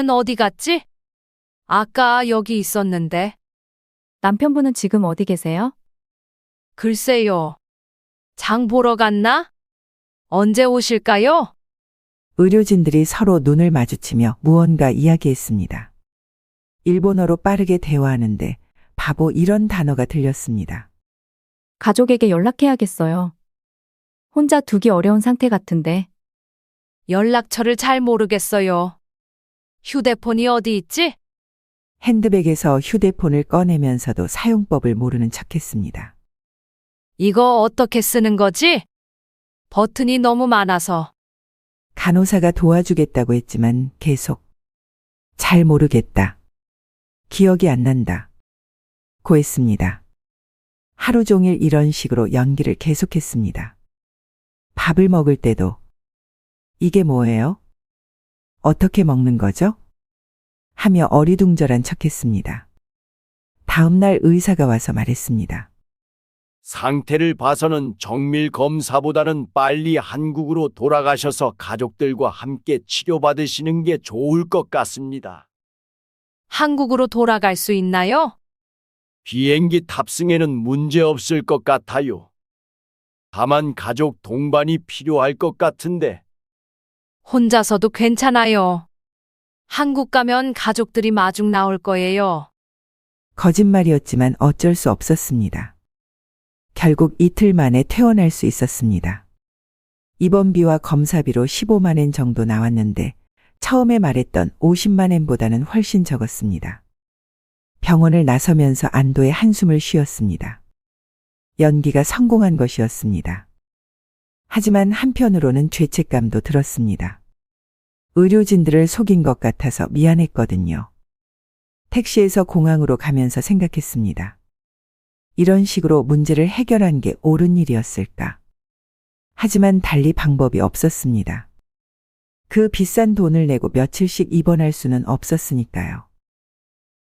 [SPEAKER 5] 어디 갔지? 아까 여기 있었는데.
[SPEAKER 2] 남편분은 지금 어디 계세요?
[SPEAKER 5] 글쎄요. 장 보러 갔나? 언제 오실까요?
[SPEAKER 4] 의료진들이 서로 눈을 마주치며 무언가 이야기했습니다. 일본어로 빠르게 대화하는데 바보 이런 단어가 들렸습니다.
[SPEAKER 2] 가족에게 연락해야겠어요. 혼자 두기 어려운 상태 같은데.
[SPEAKER 5] 연락처를 잘 모르겠어요. 휴대폰이 어디 있지?
[SPEAKER 4] 핸드백에서 휴대폰을 꺼내면서도 사용법을 모르는 척했습니다.
[SPEAKER 5] 이거 어떻게 쓰는 거지? 버튼이 너무 많아서.
[SPEAKER 4] 간호사가 도와주겠다고 했지만 계속 잘 모르겠다. 기억이 안 난다. 고 했습니다. 하루 종일 이런 식으로 연기를 계속했습니다. 밥을 먹을 때도 이게 뭐예요? 어떻게 먹는 거죠? 하며 어리둥절한 척했습니다. 다음 날 의사가 와서 말했습니다.
[SPEAKER 6] 상태를 봐서는 정밀 검사보다는 빨리 한국으로 돌아가셔서 가족들과 함께 치료받으시는 게 좋을 것 같습니다.
[SPEAKER 5] 한국으로 돌아갈 수 있나요?
[SPEAKER 6] 비행기 탑승에는 문제 없을 것 같아요. 다만 가족 동반이 필요할 것 같은데.
[SPEAKER 5] 혼자서도 괜찮아요. 한국 가면 가족들이 마중 나올 거예요.
[SPEAKER 4] 거짓말이었지만 어쩔 수 없었습니다. 결국 이틀 만에 퇴원할 수 있었습니다. 입원비와 검사비로 15만 엔 정도 나왔는데 처음에 말했던 50만 엔보다는 훨씬 적었습니다. 병원을 나서면서 안도의 한숨을 쉬었습니다. 연기가 성공한 것이었습니다. 하지만 한편으로는 죄책감도 들었습니다. 의료진들을 속인 것 같아서 미안했거든요. 택시에서 공항으로 가면서 생각했습니다. 이런 식으로 문제를 해결한 게 옳은 일이었을까? 하지만 달리 방법이 없었습니다. 그 비싼 돈을 내고 며칠씩 입원할 수는 없었으니까요.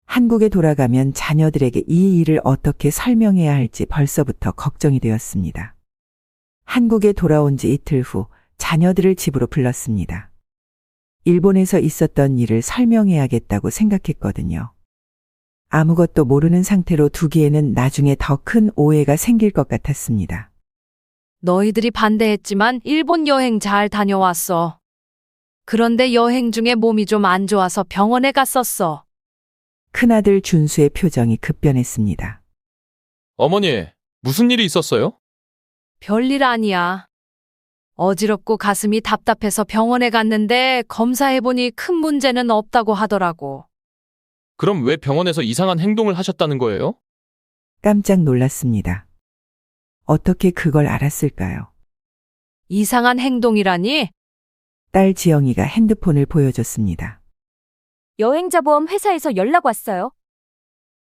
[SPEAKER 4] 한국에 돌아가면 자녀들에게 이 일을 어떻게 설명해야 할지 벌써부터 걱정이 되었습니다. 한국에 돌아온 지 이틀 후 자녀들을 집으로 불렀습니다. 일본에서 있었던 일을 설명해야겠다고 생각했거든요. 아무것도 모르는 상태로 두기에는 나중에 더 큰 오해가 생길 것 같았습니다.
[SPEAKER 5] 너희들이 반대했지만 일본 여행 잘 다녀왔어. 그런데 여행 중에 몸이 좀 안 좋아서 병원에 갔었어.
[SPEAKER 4] 큰아들 준수의 표정이 급변했습니다.
[SPEAKER 1] 어머니, 무슨 일이 있었어요?
[SPEAKER 5] 별일 아니야. 어지럽고 가슴이 답답해서 병원에 갔는데 검사해보니 큰 문제는 없다고 하더라고.
[SPEAKER 1] 그럼 왜 병원에서 이상한 행동을 하셨다는 거예요?
[SPEAKER 4] 깜짝 놀랐습니다. 어떻게 그걸 알았을까요?
[SPEAKER 5] 이상한 행동이라니?
[SPEAKER 4] 딸 지영이가 핸드폰을 보여줬습니다.
[SPEAKER 2] 여행자 보험 회사에서 연락 왔어요.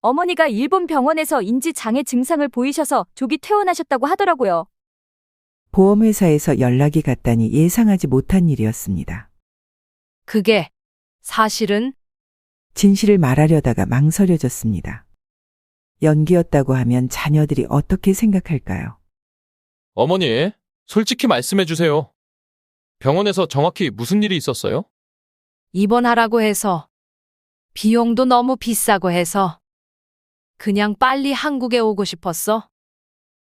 [SPEAKER 2] 어머니가 일본 병원에서 인지장애 증상을 보이셔서 조기 퇴원하셨다고 하더라고요.
[SPEAKER 4] 보험회사에서 연락이 갔다니 예상하지 못한 일이었습니다.
[SPEAKER 5] 그게 사실은?
[SPEAKER 4] 진실을 말하려다가 망설여졌습니다. 연기였다고 하면 자녀들이 어떻게 생각할까요?
[SPEAKER 1] 어머니, 솔직히 말씀해 주세요. 병원에서 정확히 무슨 일이 있었어요?
[SPEAKER 5] 입원하라고 해서. 비용도 너무 비싸고 해서. 그냥 빨리 한국에 오고 싶었어.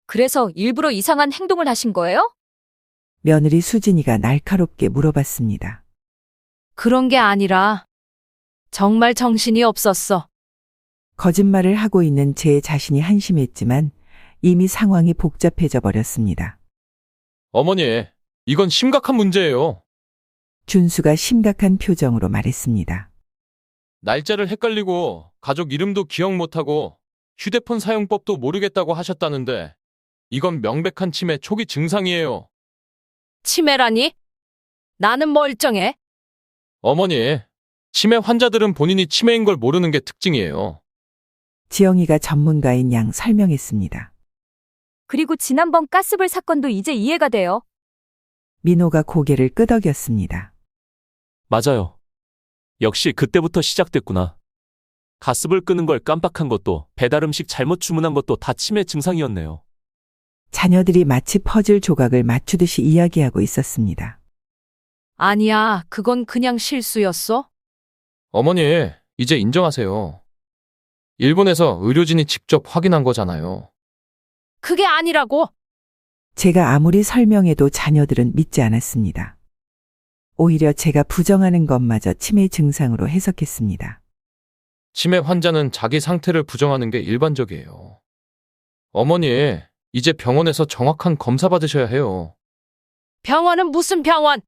[SPEAKER 9] 그래서 일부러 이상한 행동을 하신 거예요?
[SPEAKER 4] 며느리 수진이가 날카롭게 물어봤습니다.
[SPEAKER 5] 그런 게 아니라 정말 정신이 없었어.
[SPEAKER 4] 거짓말을 하고 있는 제 자신이 한심했지만 이미 상황이 복잡해져 버렸습니다.
[SPEAKER 1] 어머니, 이건 심각한 문제예요.
[SPEAKER 4] 준수가 심각한 표정으로 말했습니다.
[SPEAKER 1] 날짜를 헷갈리고 가족 이름도 기억 못하고 휴대폰 사용법도 모르겠다고 하셨다는데 이건 명백한 치매 초기 증상이에요.
[SPEAKER 5] 치매라니? 나는 멀쩡해.
[SPEAKER 1] 어머니, 치매 환자들은 본인이 치매인 걸 모르는 게 특징이에요.
[SPEAKER 4] 지영이가 전문가인 양 설명했습니다.
[SPEAKER 2] 그리고 지난번 가스불 사건도 이제 이해가 돼요.
[SPEAKER 4] 민호가 고개를 끄덕였습니다.
[SPEAKER 3] 맞아요. 역시 그때부터 시작됐구나. 가스불 끄는 걸 깜빡한 것도 배달 음식 잘못 주문한 것도 다 치매 증상이었네요.
[SPEAKER 4] 자녀들이 마치 퍼즐 조각을 맞추듯이 이야기하고 있었습니다.
[SPEAKER 5] 아니야, 그건 그냥 실수였어.
[SPEAKER 1] 어머니, 이제 인정하세요. 일본에서 의료진이 직접 확인한 거잖아요.
[SPEAKER 5] 그게 아니라고.
[SPEAKER 4] 제가 아무리 설명해도 자녀들은 믿지 않았습니다. 오히려 제가 부정하는 것마저 치매 증상으로 해석했습니다.
[SPEAKER 1] 치매 환자는 자기 상태를 부정하는 게 일반적이에요. 어머니, 이제 병원에서 정확한 검사 받으셔야 해요.
[SPEAKER 5] 병원은 무슨 병원?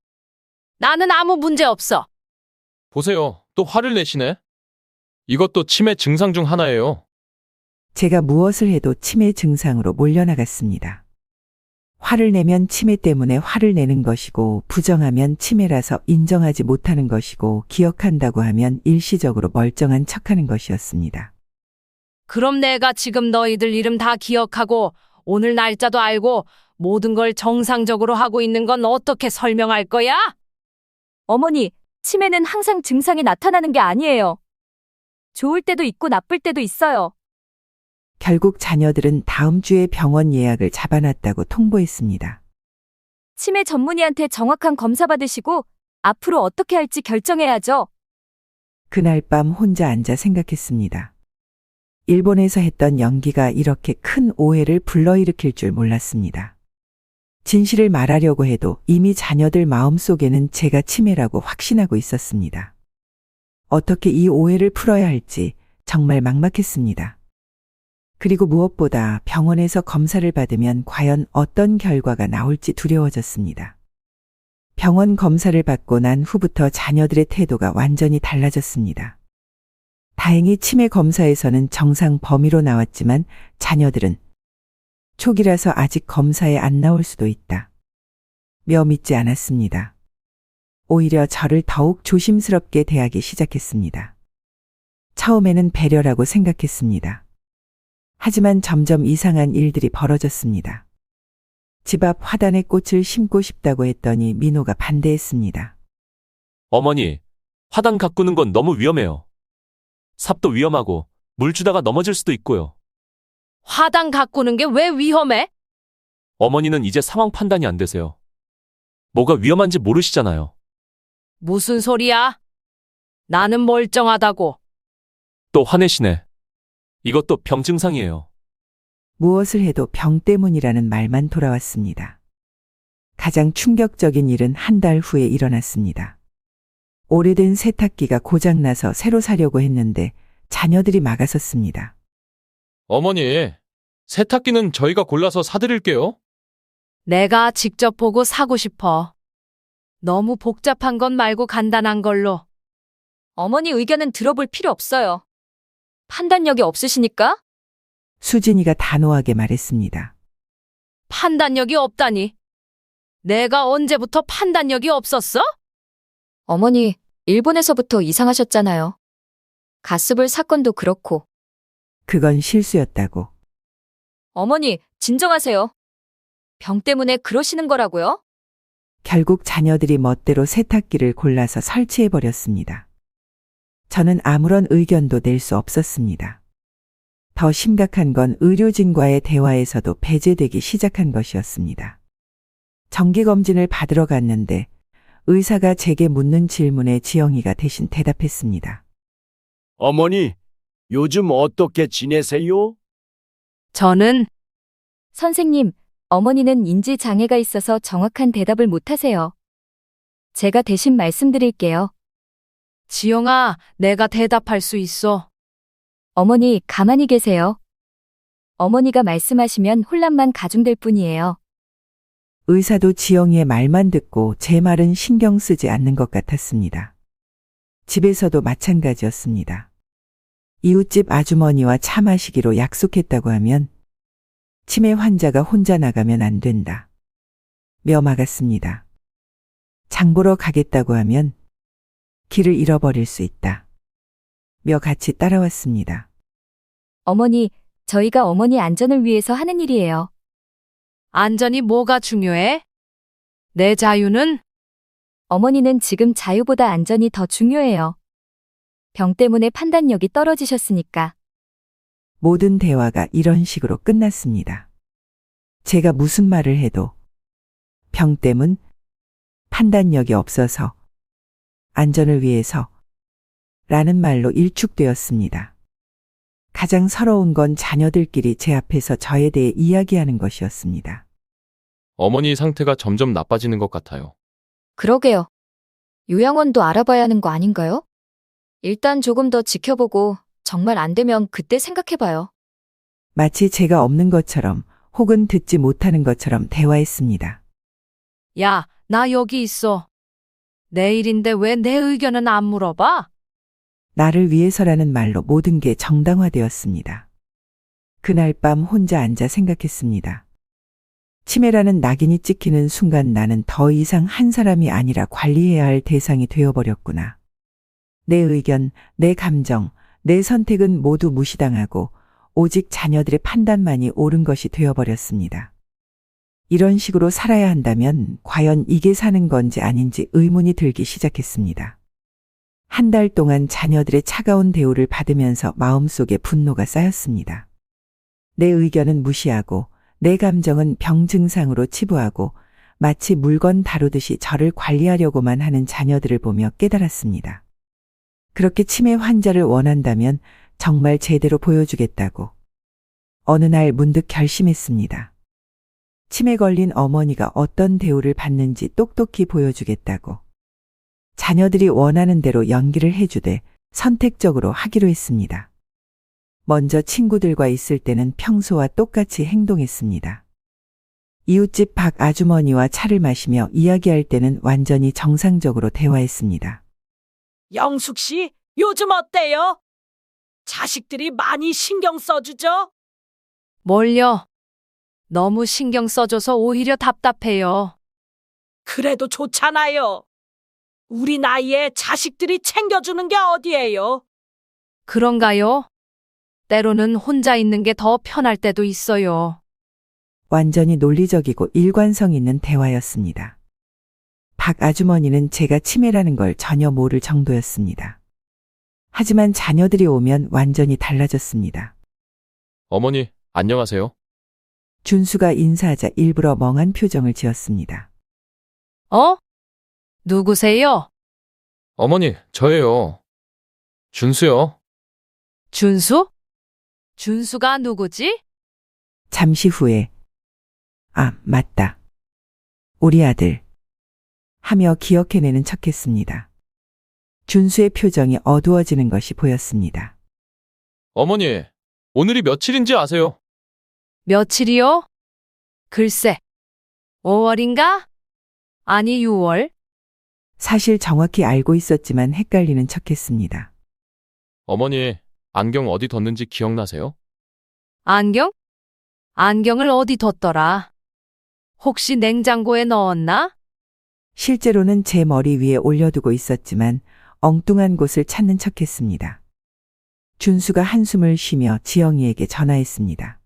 [SPEAKER 5] 나는 아무 문제 없어.
[SPEAKER 1] 보세요, 또 화를 내시네? 이것도 치매 증상 중 하나예요.
[SPEAKER 4] 제가 무엇을 해도 치매 증상으로 몰려나갔습니다. 화를 내면 치매 때문에 화를 내는 것이고, 부정하면 치매라서 인정하지 못하는 것이고, 기억한다고 하면 일시적으로 멀쩡한 척하는 것이었습니다.
[SPEAKER 5] 그럼 내가 지금 너희들 이름 다 기억하고 오늘 날짜도 알고 모든 걸 정상적으로 하고 있는 건 어떻게 설명할 거야?
[SPEAKER 2] 어머니, 치매는 항상 증상이 나타나는 게 아니에요. 좋을 때도 있고 나쁠 때도 있어요.
[SPEAKER 4] 결국 자녀들은 다음 주에 병원 예약을 잡아놨다고 통보했습니다.
[SPEAKER 2] 치매 전문의한테 정확한 검사 받으시고 앞으로 어떻게 할지 결정해야죠.
[SPEAKER 4] 그날 밤 혼자 앉아 생각했습니다. 일본에서 했던 연기가 이렇게 큰 오해를 불러일으킬 줄 몰랐습니다. 진실을 말하려고 해도 이미 자녀들 마음속에는 제가 치매라고 확신하고 있었습니다. 어떻게 이 오해를 풀어야 할지 정말 막막했습니다. 그리고 무엇보다 병원에서 검사를 받으면 과연 어떤 결과가 나올지 두려워졌습니다. 병원 검사를 받고 난 후부터 자녀들의 태도가 완전히 달라졌습니다. 다행히 치매 검사에서는 정상 범위로 나왔지만 자녀들은 초기라서 아직 검사에 안 나올 수도 있다. 믿지 않았습니다. 오히려 저를 더욱 조심스럽게 대하기 시작했습니다. 처음에는 배려라고 생각했습니다. 하지만 점점 이상한 일들이 벌어졌습니다. 집 앞 화단에 꽃을 심고 싶다고 했더니 민호가 반대했습니다.
[SPEAKER 3] 어머니, 화단 가꾸는 건 너무 위험해요. 삽도 위험하고 물 주다가 넘어질 수도 있고요.
[SPEAKER 5] 화단 가꾸는 게 왜 위험해?
[SPEAKER 3] 어머니는 이제 상황 판단이 안 되세요. 뭐가 위험한지 모르시잖아요.
[SPEAKER 5] 무슨 소리야? 나는 멀쩡하다고.
[SPEAKER 3] 또 화내시네. 이것도 병 증상이에요.
[SPEAKER 4] 무엇을 해도 병 때문이라는 말만 돌아왔습니다. 가장 충격적인 일은 한 달 후에 일어났습니다. 오래된 세탁기가 고장나서 새로 사려고 했는데 자녀들이 막아섰습니다.
[SPEAKER 1] 어머니, 세탁기는 저희가 골라서 사드릴게요.
[SPEAKER 5] 내가 직접 보고 사고 싶어. 너무 복잡한 건 말고 간단한 걸로.
[SPEAKER 2] 어머니 의견은 들어볼 필요 없어요. 판단력이 없으시니까?
[SPEAKER 4] 수진이가 단호하게 말했습니다.
[SPEAKER 5] 판단력이 없다니. 내가 언제부터 판단력이 없었어?
[SPEAKER 9] 어머니, 일본에서부터 이상하셨잖아요. 가스불 사건도 그렇고.
[SPEAKER 4] 그건 실수였다고.
[SPEAKER 2] 어머니, 진정하세요. 병 때문에 그러시는 거라고요?
[SPEAKER 4] 결국 자녀들이 멋대로 세탁기를 골라서 설치해버렸습니다. 저는 아무런 의견도 낼 수 없었습니다. 더 심각한 건 의료진과의 대화에서도 배제되기 시작한 것이었습니다. 정기검진을 받으러 갔는데 의사가 제게 묻는 질문에 지영이가 대신 대답했습니다.
[SPEAKER 6] 어머니, 요즘 어떻게 지내세요?
[SPEAKER 5] 저는
[SPEAKER 2] 선생님, 어머니는 인지 장애가 있어서 정확한 대답을 못 하세요. 제가 대신 말씀드릴게요.
[SPEAKER 5] 지영아, 내가 대답할 수 있어.
[SPEAKER 2] 어머니, 가만히 계세요. 어머니가 말씀하시면 혼란만 가중될 뿐이에요.
[SPEAKER 4] 의사도 지영이의 말만 듣고 제 말은 신경 쓰지 않는 것 같았습니다. 집에서도 마찬가지였습니다. 이웃집 아주머니와 차 마시기로 약속했다고 하면 치매 환자가 혼자 나가면 안 된다. 며 막았습니다. 장 보러 가겠다고 하면 길을 잃어버릴 수 있다. 며 같이 따라왔습니다.
[SPEAKER 2] 어머니, 저희가 어머니 안전을 위해서 하는 일이에요.
[SPEAKER 5] 안전이 뭐가 중요해? 내 자유는?
[SPEAKER 2] 어머니는 지금 자유보다 안전이 더 중요해요. 병 때문에 판단력이 떨어지셨으니까.
[SPEAKER 4] 모든 대화가 이런 식으로 끝났습니다. 제가 무슨 말을 해도 병 때문, 판단력이 없어서, 안전을 위해서 라는 말로 일축되었습니다. 가장 서러운 건 자녀들끼리 제 앞에서 저에 대해 이야기하는 것이었습니다.
[SPEAKER 1] 어머니 상태가 점점 나빠지는 것 같아요.
[SPEAKER 9] 그러게요. 요양원도 알아봐야 하는 거 아닌가요? 일단 조금 더 지켜보고 정말 안 되면 그때 생각해봐요.
[SPEAKER 4] 마치 제가 없는 것처럼 혹은 듣지 못하는 것처럼 대화했습니다.
[SPEAKER 5] 야, 나 여기 있어. 내 일인데 왜 내 의견은 안 물어봐?
[SPEAKER 4] 나를 위해서라는 말로 모든 게 정당화되었습니다. 그날 밤 혼자 앉아 생각했습니다. 치매라는 낙인이 찍히는 순간 나는 더 이상 한 사람이 아니라 관리해야 할 대상이 되어버렸구나. 내 의견, 내 감정, 내 선택은 모두 무시당하고 오직 자녀들의 판단만이 옳은 것이 되어버렸습니다. 이런 식으로 살아야 한다면 과연 이게 사는 건지 아닌지 의문이 들기 시작했습니다. 한 달 동안 자녀들의 차가운 대우를 받으면서 마음속에 분노가 쌓였습니다. 내 의견은 무시하고 내 감정은 병 증상으로 치부하고 마치 물건 다루듯이 저를 관리하려고만 하는 자녀들을 보며 깨달았습니다. 그렇게 치매 환자를 원한다면 정말 제대로 보여주겠다고. 어느 날 문득 결심했습니다. 치매 걸린 어머니가 어떤 대우를 받는지 똑똑히 보여주겠다고. 자녀들이 원하는 대로 연기를 해주되 선택적으로 하기로 했습니다. 먼저 친구들과 있을 때는 평소와 똑같이 행동했습니다. 이웃집 박 아주머니와 차를 마시며 이야기할 때는 완전히 정상적으로 대화했습니다.
[SPEAKER 8] 영숙 씨, 요즘 어때요? 자식들이 많이 신경 써주죠?
[SPEAKER 5] 뭘요? 너무 신경 써줘서 오히려 답답해요.
[SPEAKER 8] 그래도 좋잖아요. 우리 나이에 자식들이 챙겨주는 게 어디예요?
[SPEAKER 5] 그런가요? 때로는 혼자 있는 게 더 편할 때도 있어요.
[SPEAKER 4] 완전히 논리적이고 일관성 있는 대화였습니다. 박 아주머니는 제가 치매라는 걸 전혀 모를 정도였습니다. 하지만 자녀들이 오면 완전히 달라졌습니다.
[SPEAKER 1] 어머니, 안녕하세요.
[SPEAKER 4] 준수가 인사하자 일부러 멍한 표정을 지었습니다.
[SPEAKER 5] 어? 누구세요?
[SPEAKER 1] 어머니, 저예요. 준수요.
[SPEAKER 5] 준수? 준수가 누구지?
[SPEAKER 4] 잠시 후에 아, 맞다. 우리 아들 하며 기억해내는 척했습니다. 준수의 표정이 어두워지는 것이 보였습니다.
[SPEAKER 1] 어머니, 오늘이 며칠인지 아세요?
[SPEAKER 5] 며칠이요? 글쎄, 5월인가? 아니 6월?
[SPEAKER 4] 사실 정확히 알고 있었지만 헷갈리는 척했습니다.
[SPEAKER 1] 어머니, 안경 어디 뒀는지 기억나세요?
[SPEAKER 5] 안경? 안경을 어디 뒀더라? 혹시 냉장고에 넣었나?
[SPEAKER 4] 실제로는 제 머리 위에 올려두고 있었지만 엉뚱한 곳을 찾는 척했습니다. 준수가 한숨을 쉬며 지영이에게 전화했습니다.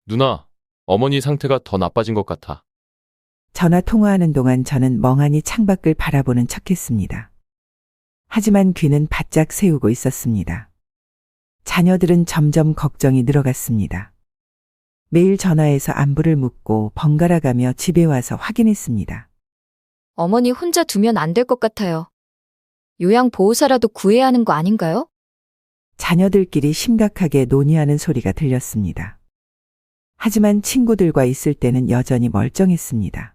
[SPEAKER 1] 누나, 어머니 상태가 더 나빠진 것 같아.
[SPEAKER 4] 전화 통화하는 동안 저는 멍하니 창밖을 바라보는 척했습니다. 하지만 귀는 바짝 세우고 있었습니다. 자녀들은 점점 걱정이 늘어갔습니다. 매일 전화해서 안부를 묻고 번갈아 가며 집에 와서 확인했습니다.
[SPEAKER 9] 어머니 혼자 두면 안 될 것 같아요. 요양보호사라도 구해야 하는 거 아닌가요?
[SPEAKER 4] 자녀들끼리 심각하게 논의하는 소리가 들렸습니다. 하지만 친구들과 있을 때는 여전히 멀쩡했습니다.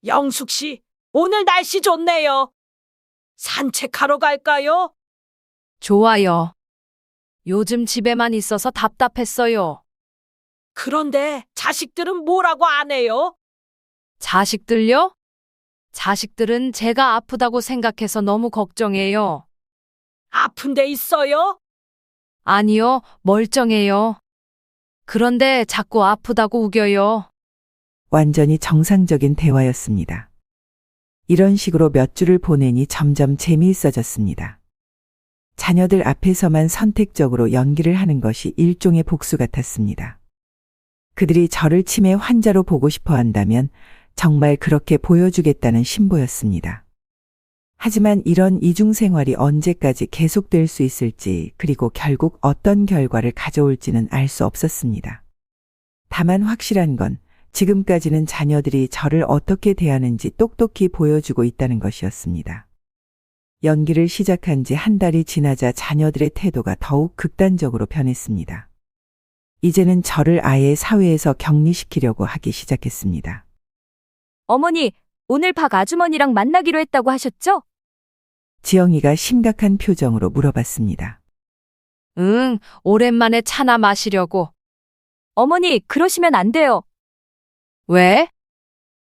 [SPEAKER 8] 영숙 씨, 오늘 날씨 좋네요. 산책하러 갈까요?
[SPEAKER 5] 좋아요. 요즘 집에만 있어서 답답했어요.
[SPEAKER 8] 그런데 자식들은 뭐라고 안 해요?
[SPEAKER 5] 자식들요? 자식들은 제가 아프다고 생각해서 너무 걱정해요.
[SPEAKER 8] 아픈 데 있어요?
[SPEAKER 5] 아니요, 멀쩡해요. 그런데 자꾸 아프다고 우겨요.
[SPEAKER 4] 완전히 정상적인 대화였습니다. 이런 식으로 몇 주를 보내니 점점 재미있어졌습니다. 자녀들 앞에서만 선택적으로 연기를 하는 것이 일종의 복수 같았습니다. 그들이 저를 치매 환자로 보고 싶어 한다면 정말 그렇게 보여주겠다는 신보였습니다. 하지만 이런 이중 생활이 언제까지 계속될 수 있을지, 그리고 결국 어떤 결과를 가져올지는 알 수 없었습니다. 다만 확실한 건 지금까지는 자녀들이 저를 어떻게 대하는지 똑똑히 보여주고 있다는 것이었습니다. 연기를 시작한 지 한 달이 지나자 자녀들의 태도가 더욱 극단적으로 변했습니다. 이제는 저를 아예 사회에서 격리시키려고 하기 시작했습니다.
[SPEAKER 2] 어머니, 오늘 박 아주머니랑 만나기로 했다고 하셨죠?
[SPEAKER 4] 지영이가 심각한 표정으로 물어봤습니다.
[SPEAKER 5] 응, 오랜만에 차나 마시려고.
[SPEAKER 2] 어머니, 그러시면 안 돼요.
[SPEAKER 5] 왜?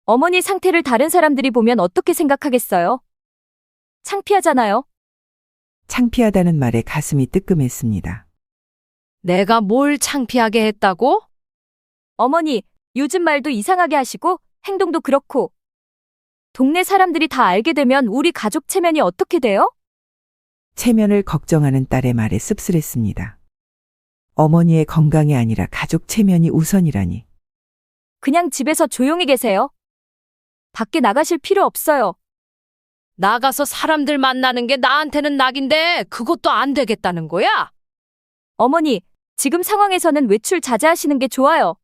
[SPEAKER 2] 어머니 상태를 다른 사람들이 보면 어떻게 생각하겠어요? 창피하잖아요.
[SPEAKER 4] 창피하다는 말에 가슴이 뜨끔했습니다.
[SPEAKER 5] 내가 뭘 창피하게 했다고?
[SPEAKER 2] 어머니, 요즘 말도 이상하게 하시고 행동도 그렇고. 동네 사람들이 다 알게 되면 우리 가족 체면이 어떻게 돼요?
[SPEAKER 4] 체면을 걱정하는 딸의 말에 씁쓸했습니다. 어머니의 건강이 아니라 가족 체면이 우선이라니.
[SPEAKER 2] 그냥 집에서 조용히 계세요. 밖에 나가실 필요 없어요.
[SPEAKER 5] 나가서 사람들 만나는 게 나한테는 낙인데 그것도 안 되겠다는 거야?
[SPEAKER 2] 어머니, 지금 상황에서는 외출 자제하시는 게 좋아요.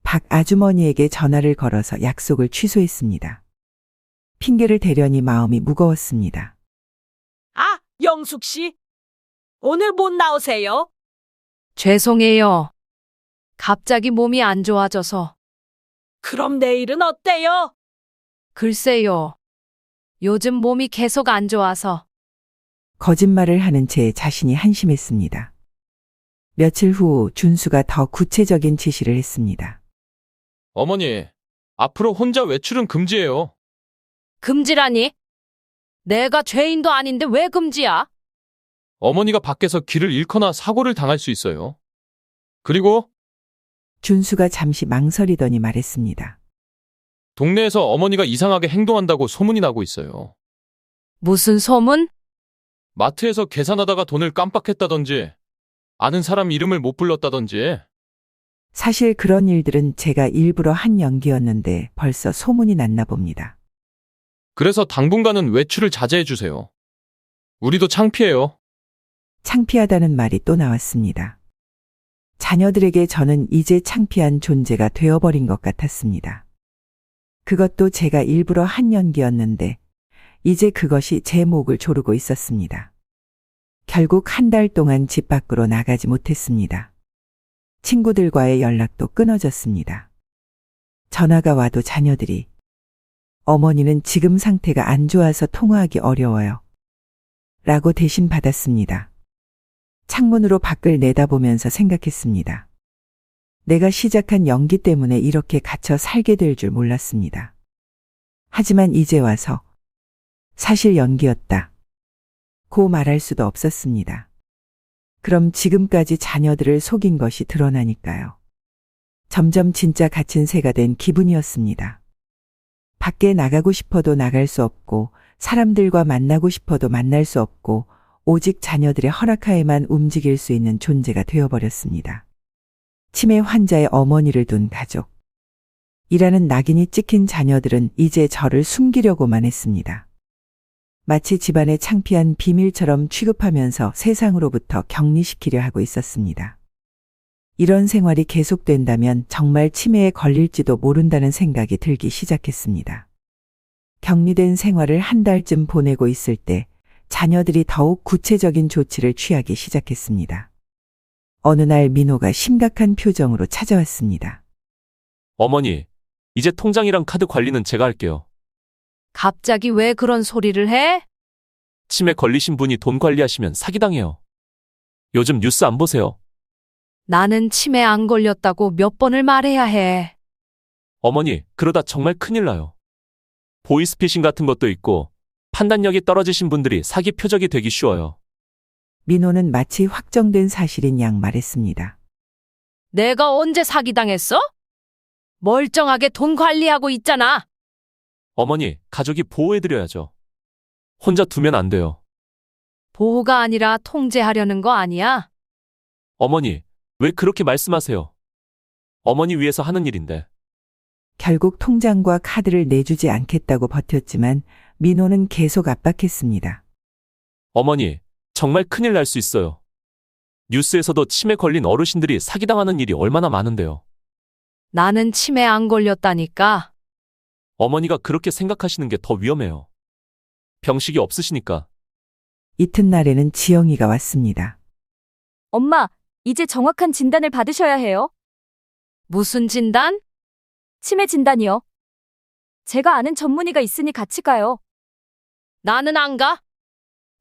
[SPEAKER 4] 박 아주머니에게 전화를 걸어서 약속을 취소했습니다. 핑계를 대려니 마음이 무거웠습니다.
[SPEAKER 8] 아, 영숙 씨. 오늘 못 나오세요?
[SPEAKER 5] 죄송해요. 갑자기 몸이 안 좋아져서.
[SPEAKER 8] 그럼 내일은 어때요?
[SPEAKER 5] 글쎄요. 요즘 몸이 계속 안 좋아서.
[SPEAKER 4] 거짓말을 하는 제 자신이 한심했습니다. 며칠 후 준수가 더 구체적인 지시를 했습니다.
[SPEAKER 1] 어머니, 앞으로 혼자 외출은 금지예요.
[SPEAKER 5] 금지라니? 내가 죄인도 아닌데 왜 금지야?
[SPEAKER 1] 어머니가 밖에서 길을 잃거나 사고를 당할 수 있어요. 그리고
[SPEAKER 4] 준수가 잠시 망설이더니 말했습니다.
[SPEAKER 1] 동네에서 어머니가 이상하게 행동한다고 소문이 나고 있어요.
[SPEAKER 5] 무슨 소문?
[SPEAKER 1] 마트에서 계산하다가 돈을 깜빡했다든지, 아는 사람 이름을 못 불렀다든지.
[SPEAKER 4] 사실 그런 일들은 제가 일부러 한 연기였는데 벌써 소문이 났나 봅니다.
[SPEAKER 1] 그래서 당분간은 외출을 자제해 주세요. 우리도 창피해요.
[SPEAKER 4] 창피하다는 말이 또 나왔습니다. 자녀들에게 저는 이제 창피한 존재가 되어버린 것 같았습니다. 그것도 제가 일부러 한 연기였는데 이제 그것이 제 목을 조르고 있었습니다. 결국 한 달 동안 집 밖으로 나가지 못했습니다. 친구들과의 연락도 끊어졌습니다. 전화가 와도 자녀들이 어머니는 지금 상태가 안 좋아서 통화하기 어려워요. 라고 대신 받았습니다. 창문으로 밖을 내다보면서 생각했습니다. 내가 시작한 연기 때문에 이렇게 갇혀 살게 될 줄 몰랐습니다. 하지만 이제 와서 사실 연기였다. 고 말할 수도 없었습니다. 그럼 지금까지 자녀들을 속인 것이 드러나니까요. 점점 진짜 갇힌 새가 된 기분이었습니다. 밖에 나가고 싶어도 나갈 수 없고 사람들과 만나고 싶어도 만날 수 없고 오직 자녀들의 허락하에만 움직일 수 있는 존재가 되어버렸습니다. 치매 환자의 어머니를 둔 가족. 이라는 낙인이 찍힌 자녀들은 이제 저를 숨기려고만 했습니다. 마치 집안의 창피한 비밀처럼 취급하면서 세상으로부터 격리시키려 하고 있었습니다. 이런 생활이 계속된다면 정말 치매에 걸릴지도 모른다는 생각이 들기 시작했습니다. 격리된 생활을 한 달쯤 보내고 있을 때 자녀들이 더욱 구체적인 조치를 취하기 시작했습니다. 어느 날 민호가 심각한 표정으로 찾아왔습니다.
[SPEAKER 3] 어머니, 이제 통장이랑 카드 관리는 제가 할게요.
[SPEAKER 5] 갑자기 왜 그런 소리를 해?
[SPEAKER 3] 치매 걸리신 분이 돈 관리하시면 사기당해요. 요즘 뉴스 안 보세요?
[SPEAKER 5] 나는 치매 안 걸렸다고 몇 번을 말해야 해.
[SPEAKER 3] 어머니, 그러다 정말 큰일 나요. 보이스피싱 같은 것도 있고 판단력이 떨어지신 분들이 사기 표적이 되기 쉬워요.
[SPEAKER 4] 민호는 마치 확정된 사실인 양 말했습니다.
[SPEAKER 5] 내가 언제 사기당했어? 멀쩡하게 돈 관리하고 있잖아.
[SPEAKER 3] 어머니, 가족이 보호해드려야죠. 혼자 두면 안 돼요.
[SPEAKER 5] 보호가 아니라 통제하려는 거 아니야?
[SPEAKER 3] 어머니, 왜 그렇게 말씀하세요? 어머니 위해서 하는 일인데.
[SPEAKER 4] 결국 통장과 카드를 내주지 않겠다고 버텼지만 민호는 계속 압박했습니다.
[SPEAKER 3] 어머니, 정말 큰일 날 수 있어요. 뉴스에서도 치매 걸린 어르신들이 사기당하는 일이 얼마나 많은데요.
[SPEAKER 5] 나는 치매 안 걸렸다니까.
[SPEAKER 3] 어머니가 그렇게 생각하시는 게 더 위험해요. 병식이 없으시니까.
[SPEAKER 4] 이튿날에는 지영이가 왔습니다.
[SPEAKER 2] 엄마, 이제 정확한 진단을 받으셔야 해요.
[SPEAKER 5] 무슨 진단?
[SPEAKER 2] 치매 진단이요. 제가 아는 전문의가 있으니 같이 가요.
[SPEAKER 5] 나는 안 가.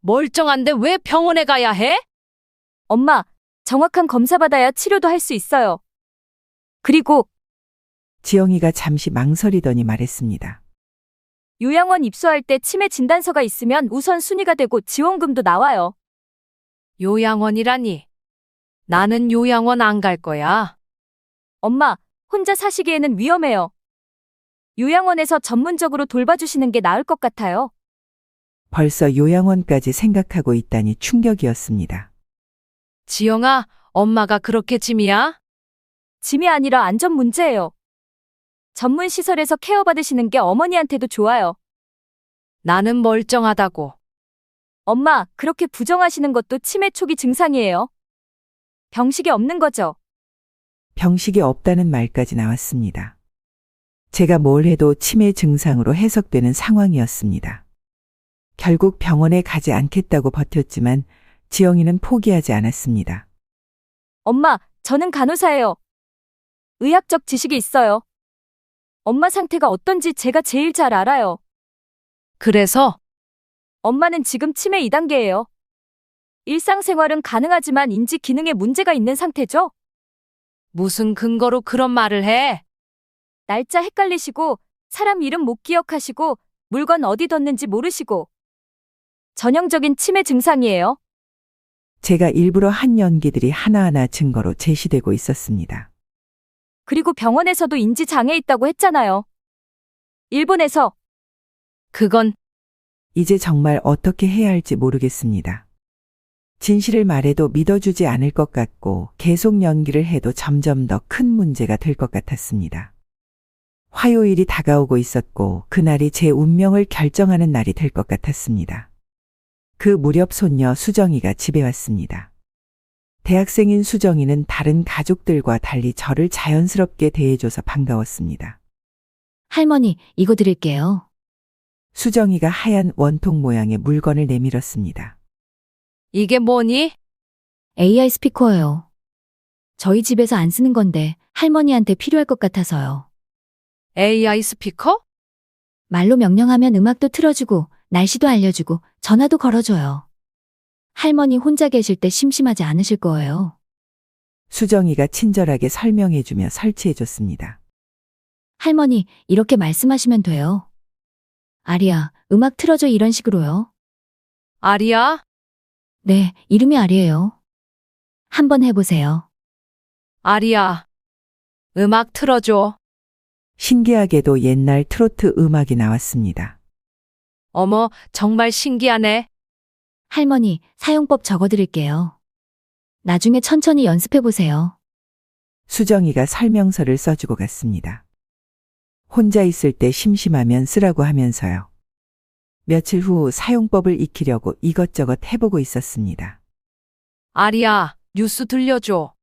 [SPEAKER 5] 멀쩡한데 왜 병원에 가야 해?
[SPEAKER 2] 엄마, 정확한 검사 받아야 치료도 할 수 있어요. 그리고
[SPEAKER 4] 지영이가 잠시 망설이더니 말했습니다.
[SPEAKER 2] 요양원 입소할 때 치매 진단서가 있으면 우선 순위가 되고 지원금도 나와요.
[SPEAKER 5] 요양원이라니. 나는 요양원 안 갈 거야.
[SPEAKER 2] 엄마, 혼자 사시기에는 위험해요. 요양원에서 전문적으로 돌봐주시는 게 나을 것 같아요.
[SPEAKER 4] 벌써 요양원까지 생각하고 있다니 충격이었습니다.
[SPEAKER 5] 지영아, 엄마가 그렇게 짐이야?
[SPEAKER 2] 짐이 아니라 안전 문제예요. 전문 시설에서 케어받으시는 게 어머니한테도 좋아요.
[SPEAKER 5] 나는 멀쩡하다고.
[SPEAKER 2] 엄마, 그렇게 부정하시는 것도 치매 초기 증상이에요. 병식이 없는 거죠.
[SPEAKER 4] 병식이 없다는 말까지 나왔습니다. 제가 뭘 해도 치매 증상으로 해석되는 상황이었습니다. 결국 병원에 가지 않겠다고 버텼지만 지영이는 포기하지 않았습니다.
[SPEAKER 2] 엄마, 저는 간호사예요. 의학적 지식이 있어요. 엄마 상태가 어떤지 제가 제일 잘 알아요.
[SPEAKER 5] 그래서
[SPEAKER 2] 엄마는 지금 치매 2단계예요. 일상생활은 가능하지만 인지 기능에 문제가 있는 상태죠?
[SPEAKER 5] 무슨 근거로 그런 말을 해?
[SPEAKER 2] 날짜 헷갈리시고, 사람 이름 못 기억하시고, 물건 어디 뒀는지 모르시고. 전형적인 치매 증상이에요.
[SPEAKER 4] 제가 일부러 한 연기들이 하나하나 증거로 제시되고 있었습니다.
[SPEAKER 2] 그리고 병원에서도 인지 장애 있다고 했잖아요. 일본에서.
[SPEAKER 5] 그건
[SPEAKER 4] 이제 정말 어떻게 해야 할지 모르겠습니다. 진실을 말해도 믿어주지 않을 것 같고 계속 연기를 해도 점점 더 큰 문제가 될 것 같았습니다. 화요일이 다가오고 있었고 그날이 제 운명을 결정하는 날이 될 것 같았습니다. 그 무렵 손녀 수정이가 집에 왔습니다. 대학생인 수정이는 다른 가족들과 달리 저를 자연스럽게 대해줘서 반가웠습니다.
[SPEAKER 9] 할머니, 이거 드릴게요.
[SPEAKER 4] 수정이가 하얀 원통 모양의 물건을 내밀었습니다.
[SPEAKER 5] 이게 뭐니?
[SPEAKER 9] AI 스피커예요. 저희 집에서 안 쓰는 건데 할머니한테 필요할 것 같아서요.
[SPEAKER 5] AI 스피커?
[SPEAKER 9] 말로 명령하면 음악도 틀어주고 날씨도 알려주고 전화도 걸어줘요. 할머니 혼자 계실 때 심심하지 않으실 거예요.
[SPEAKER 4] 수정이가 친절하게 설명해주며 설치해줬습니다.
[SPEAKER 9] 할머니, 이렇게 말씀하시면 돼요. 아리야, 음악 틀어줘 이런 식으로요.
[SPEAKER 5] 아리야?
[SPEAKER 9] 네, 이름이 아리예요. 한번 해보세요.
[SPEAKER 5] 아리야. 음악 틀어줘.
[SPEAKER 4] 신기하게도 옛날 트로트 음악이 나왔습니다.
[SPEAKER 5] 어머, 정말 신기하네.
[SPEAKER 9] 할머니, 사용법 적어드릴게요. 나중에 천천히 연습해보세요.
[SPEAKER 4] 수정이가 설명서를 써주고 갔습니다. 혼자 있을 때 심심하면 쓰라고 하면서요. 며칠 후 사용법을 익히려고 이것저것 해보고 있었습니다.
[SPEAKER 5] 아리야, 뉴스 들려줘.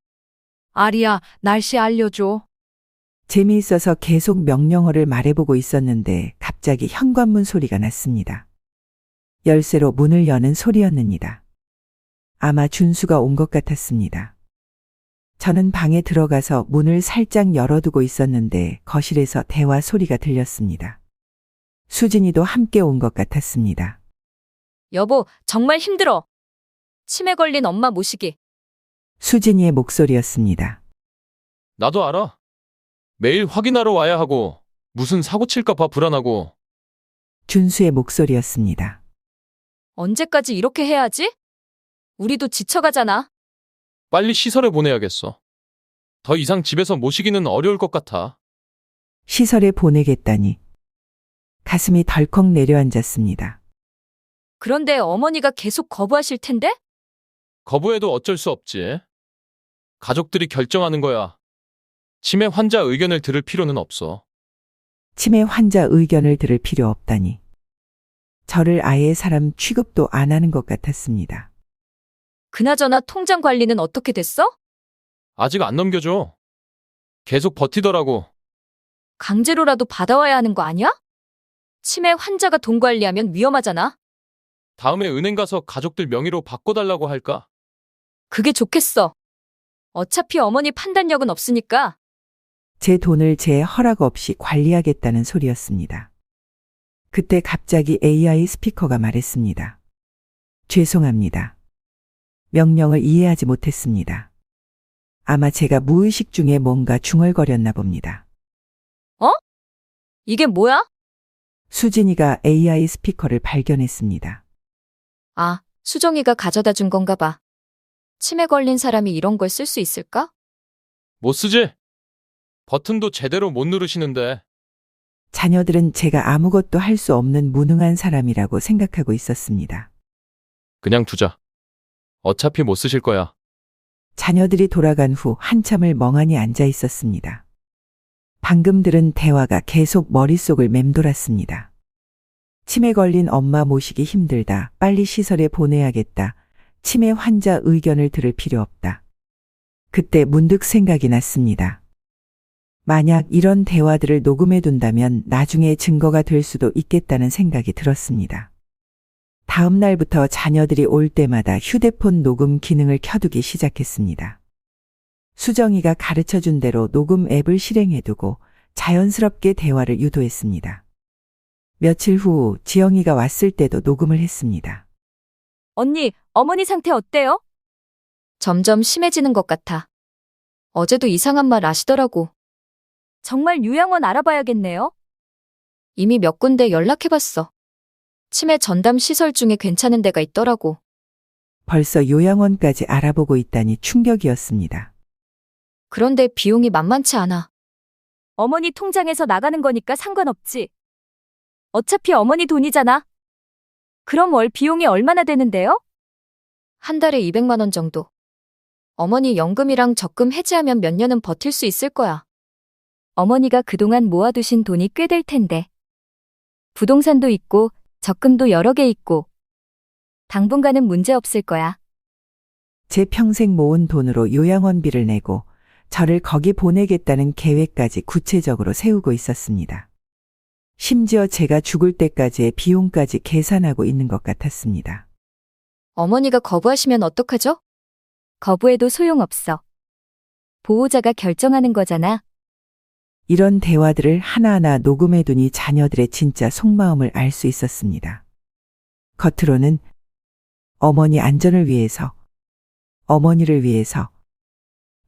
[SPEAKER 5] 아리야, 날씨 알려줘.
[SPEAKER 4] 재미있어서 계속 명령어를 말해보고 있었는데 갑자기 현관문 소리가 났습니다. 열쇠로 문을 여는 소리였습니다. 아마 준수가 온 것 같았습니다. 저는 방에 들어가서 문을 살짝 열어두고 있었는데 거실에서 대화 소리가 들렸습니다. 수진이도 함께 온 것 같았습니다.
[SPEAKER 2] 여보, 정말 힘들어. 치매 걸린 엄마 모시기.
[SPEAKER 4] 수진이의 목소리였습니다.
[SPEAKER 1] 나도 알아. 매일 확인하러 와야 하고 무슨 사고 칠까 봐 불안하고.
[SPEAKER 4] 준수의 목소리였습니다.
[SPEAKER 2] 언제까지 이렇게 해야지? 우리도 지쳐가잖아.
[SPEAKER 1] 빨리 시설에 보내야겠어. 더 이상 집에서 모시기는 어려울 것 같아.
[SPEAKER 4] 시설에 보내겠다니. 가슴이 덜컥 내려앉았습니다.
[SPEAKER 2] 그런데 어머니가 계속 거부하실 텐데?
[SPEAKER 1] 거부해도 어쩔 수 없지. 가족들이 결정하는 거야. 치매 환자 의견을 들을 필요는 없어.
[SPEAKER 4] 치매 환자 의견을 들을 필요 없다니. 저를 아예 사람 취급도 안 하는 것 같았습니다.
[SPEAKER 2] 그나저나 통장 관리는 어떻게 됐어?
[SPEAKER 1] 아직 안 넘겨줘. 계속 버티더라고.
[SPEAKER 2] 강제로라도 받아와야 하는 거 아니야? 치매 환자가 돈 관리하면 위험하잖아.
[SPEAKER 1] 다음에 은행 가서 가족들 명의로 바꿔달라고 할까?
[SPEAKER 2] 그게 좋겠어. 어차피 어머니 판단력은 없으니까.
[SPEAKER 4] 제 돈을 제 허락 없이 관리하겠다는 소리였습니다. 그때 갑자기 AI 스피커가 말했습니다. 죄송합니다. 명령을 이해하지 못했습니다. 아마 제가 무의식 중에 뭔가 중얼거렸나 봅니다.
[SPEAKER 2] 이게 뭐야?
[SPEAKER 4] 수진이가 AI 스피커를 발견했습니다.
[SPEAKER 9] 아, 수정이가 가져다 준 건가 봐. 치매 걸린 사람이 이런 걸 쓸 수 있을까?
[SPEAKER 1] 못 쓰지? 버튼도 제대로 못 누르시는데.
[SPEAKER 4] 자녀들은 제가 아무것도 할 수 없는 무능한 사람이라고 생각하고 있었습니다.
[SPEAKER 1] 그냥 두자. 어차피 못 쓰실 거야.
[SPEAKER 4] 자녀들이 돌아간 후 한참을 멍하니 앉아 있었습니다. 방금 들은 대화가 계속 머릿속을 맴돌았습니다. 치매 걸린 엄마 모시기 힘들다. 빨리 시설에 보내야겠다. 치매 환자 의견을 들을 필요 없다. 그때 문득 생각이 났습니다. 만약 이런 대화들을 녹음해 둔다면 나중에 증거가 될 수도 있겠다는 생각이 들었습니다. 다음 날부터 자녀들이 올 때마다 휴대폰 녹음 기능을 켜두기 시작했습니다. 수정이가 가르쳐준 대로 녹음 앱을 실행해두고 자연스럽게 대화를 유도했습니다. 며칠 후 지영이가 왔을 때도 녹음을 했습니다.
[SPEAKER 2] 언니, 어머니 상태 어때요?
[SPEAKER 9] 점점 심해지는 것 같아. 어제도 이상한 말 하시더라고.
[SPEAKER 2] 정말 요양원 알아봐야겠네요.
[SPEAKER 9] 이미 몇 군데 연락해봤어. 치매 전담 시설 중에 괜찮은 데가 있더라고.
[SPEAKER 4] 벌써 요양원까지 알아보고 있다니 충격이었습니다.
[SPEAKER 9] 그런데 비용이 만만치 않아.
[SPEAKER 2] 어머니 통장에서 나가는 거니까 상관없지. 어차피 어머니 돈이잖아. 그럼 월 비용이 얼마나 되는데요?
[SPEAKER 9] 한 달에 200만 원 정도. 어머니 연금이랑 적금 해지하면 몇 년은 버틸 수 있을 거야.
[SPEAKER 2] 어머니가 그동안 모아두신 돈이 꽤 될 텐데. 부동산도 있고 적금도 여러 개 있고. 당분간은 문제 없을 거야.
[SPEAKER 4] 제 평생 모은 돈으로 요양원비를 내고 저를 거기 보내겠다는 계획까지 구체적으로 세우고 있었습니다. 심지어 제가 죽을 때까지의 비용까지 계산하고 있는 것 같았습니다.
[SPEAKER 9] 어머니가 거부하시면 어떡하죠?
[SPEAKER 2] 거부해도 소용없어. 보호자가 결정하는 거잖아.
[SPEAKER 4] 이런 대화들을 하나하나 녹음해두니 자녀들의 진짜 속마음을 알 수 있었습니다. 겉으로는 어머니 안전을 위해서, 어머니를 위해서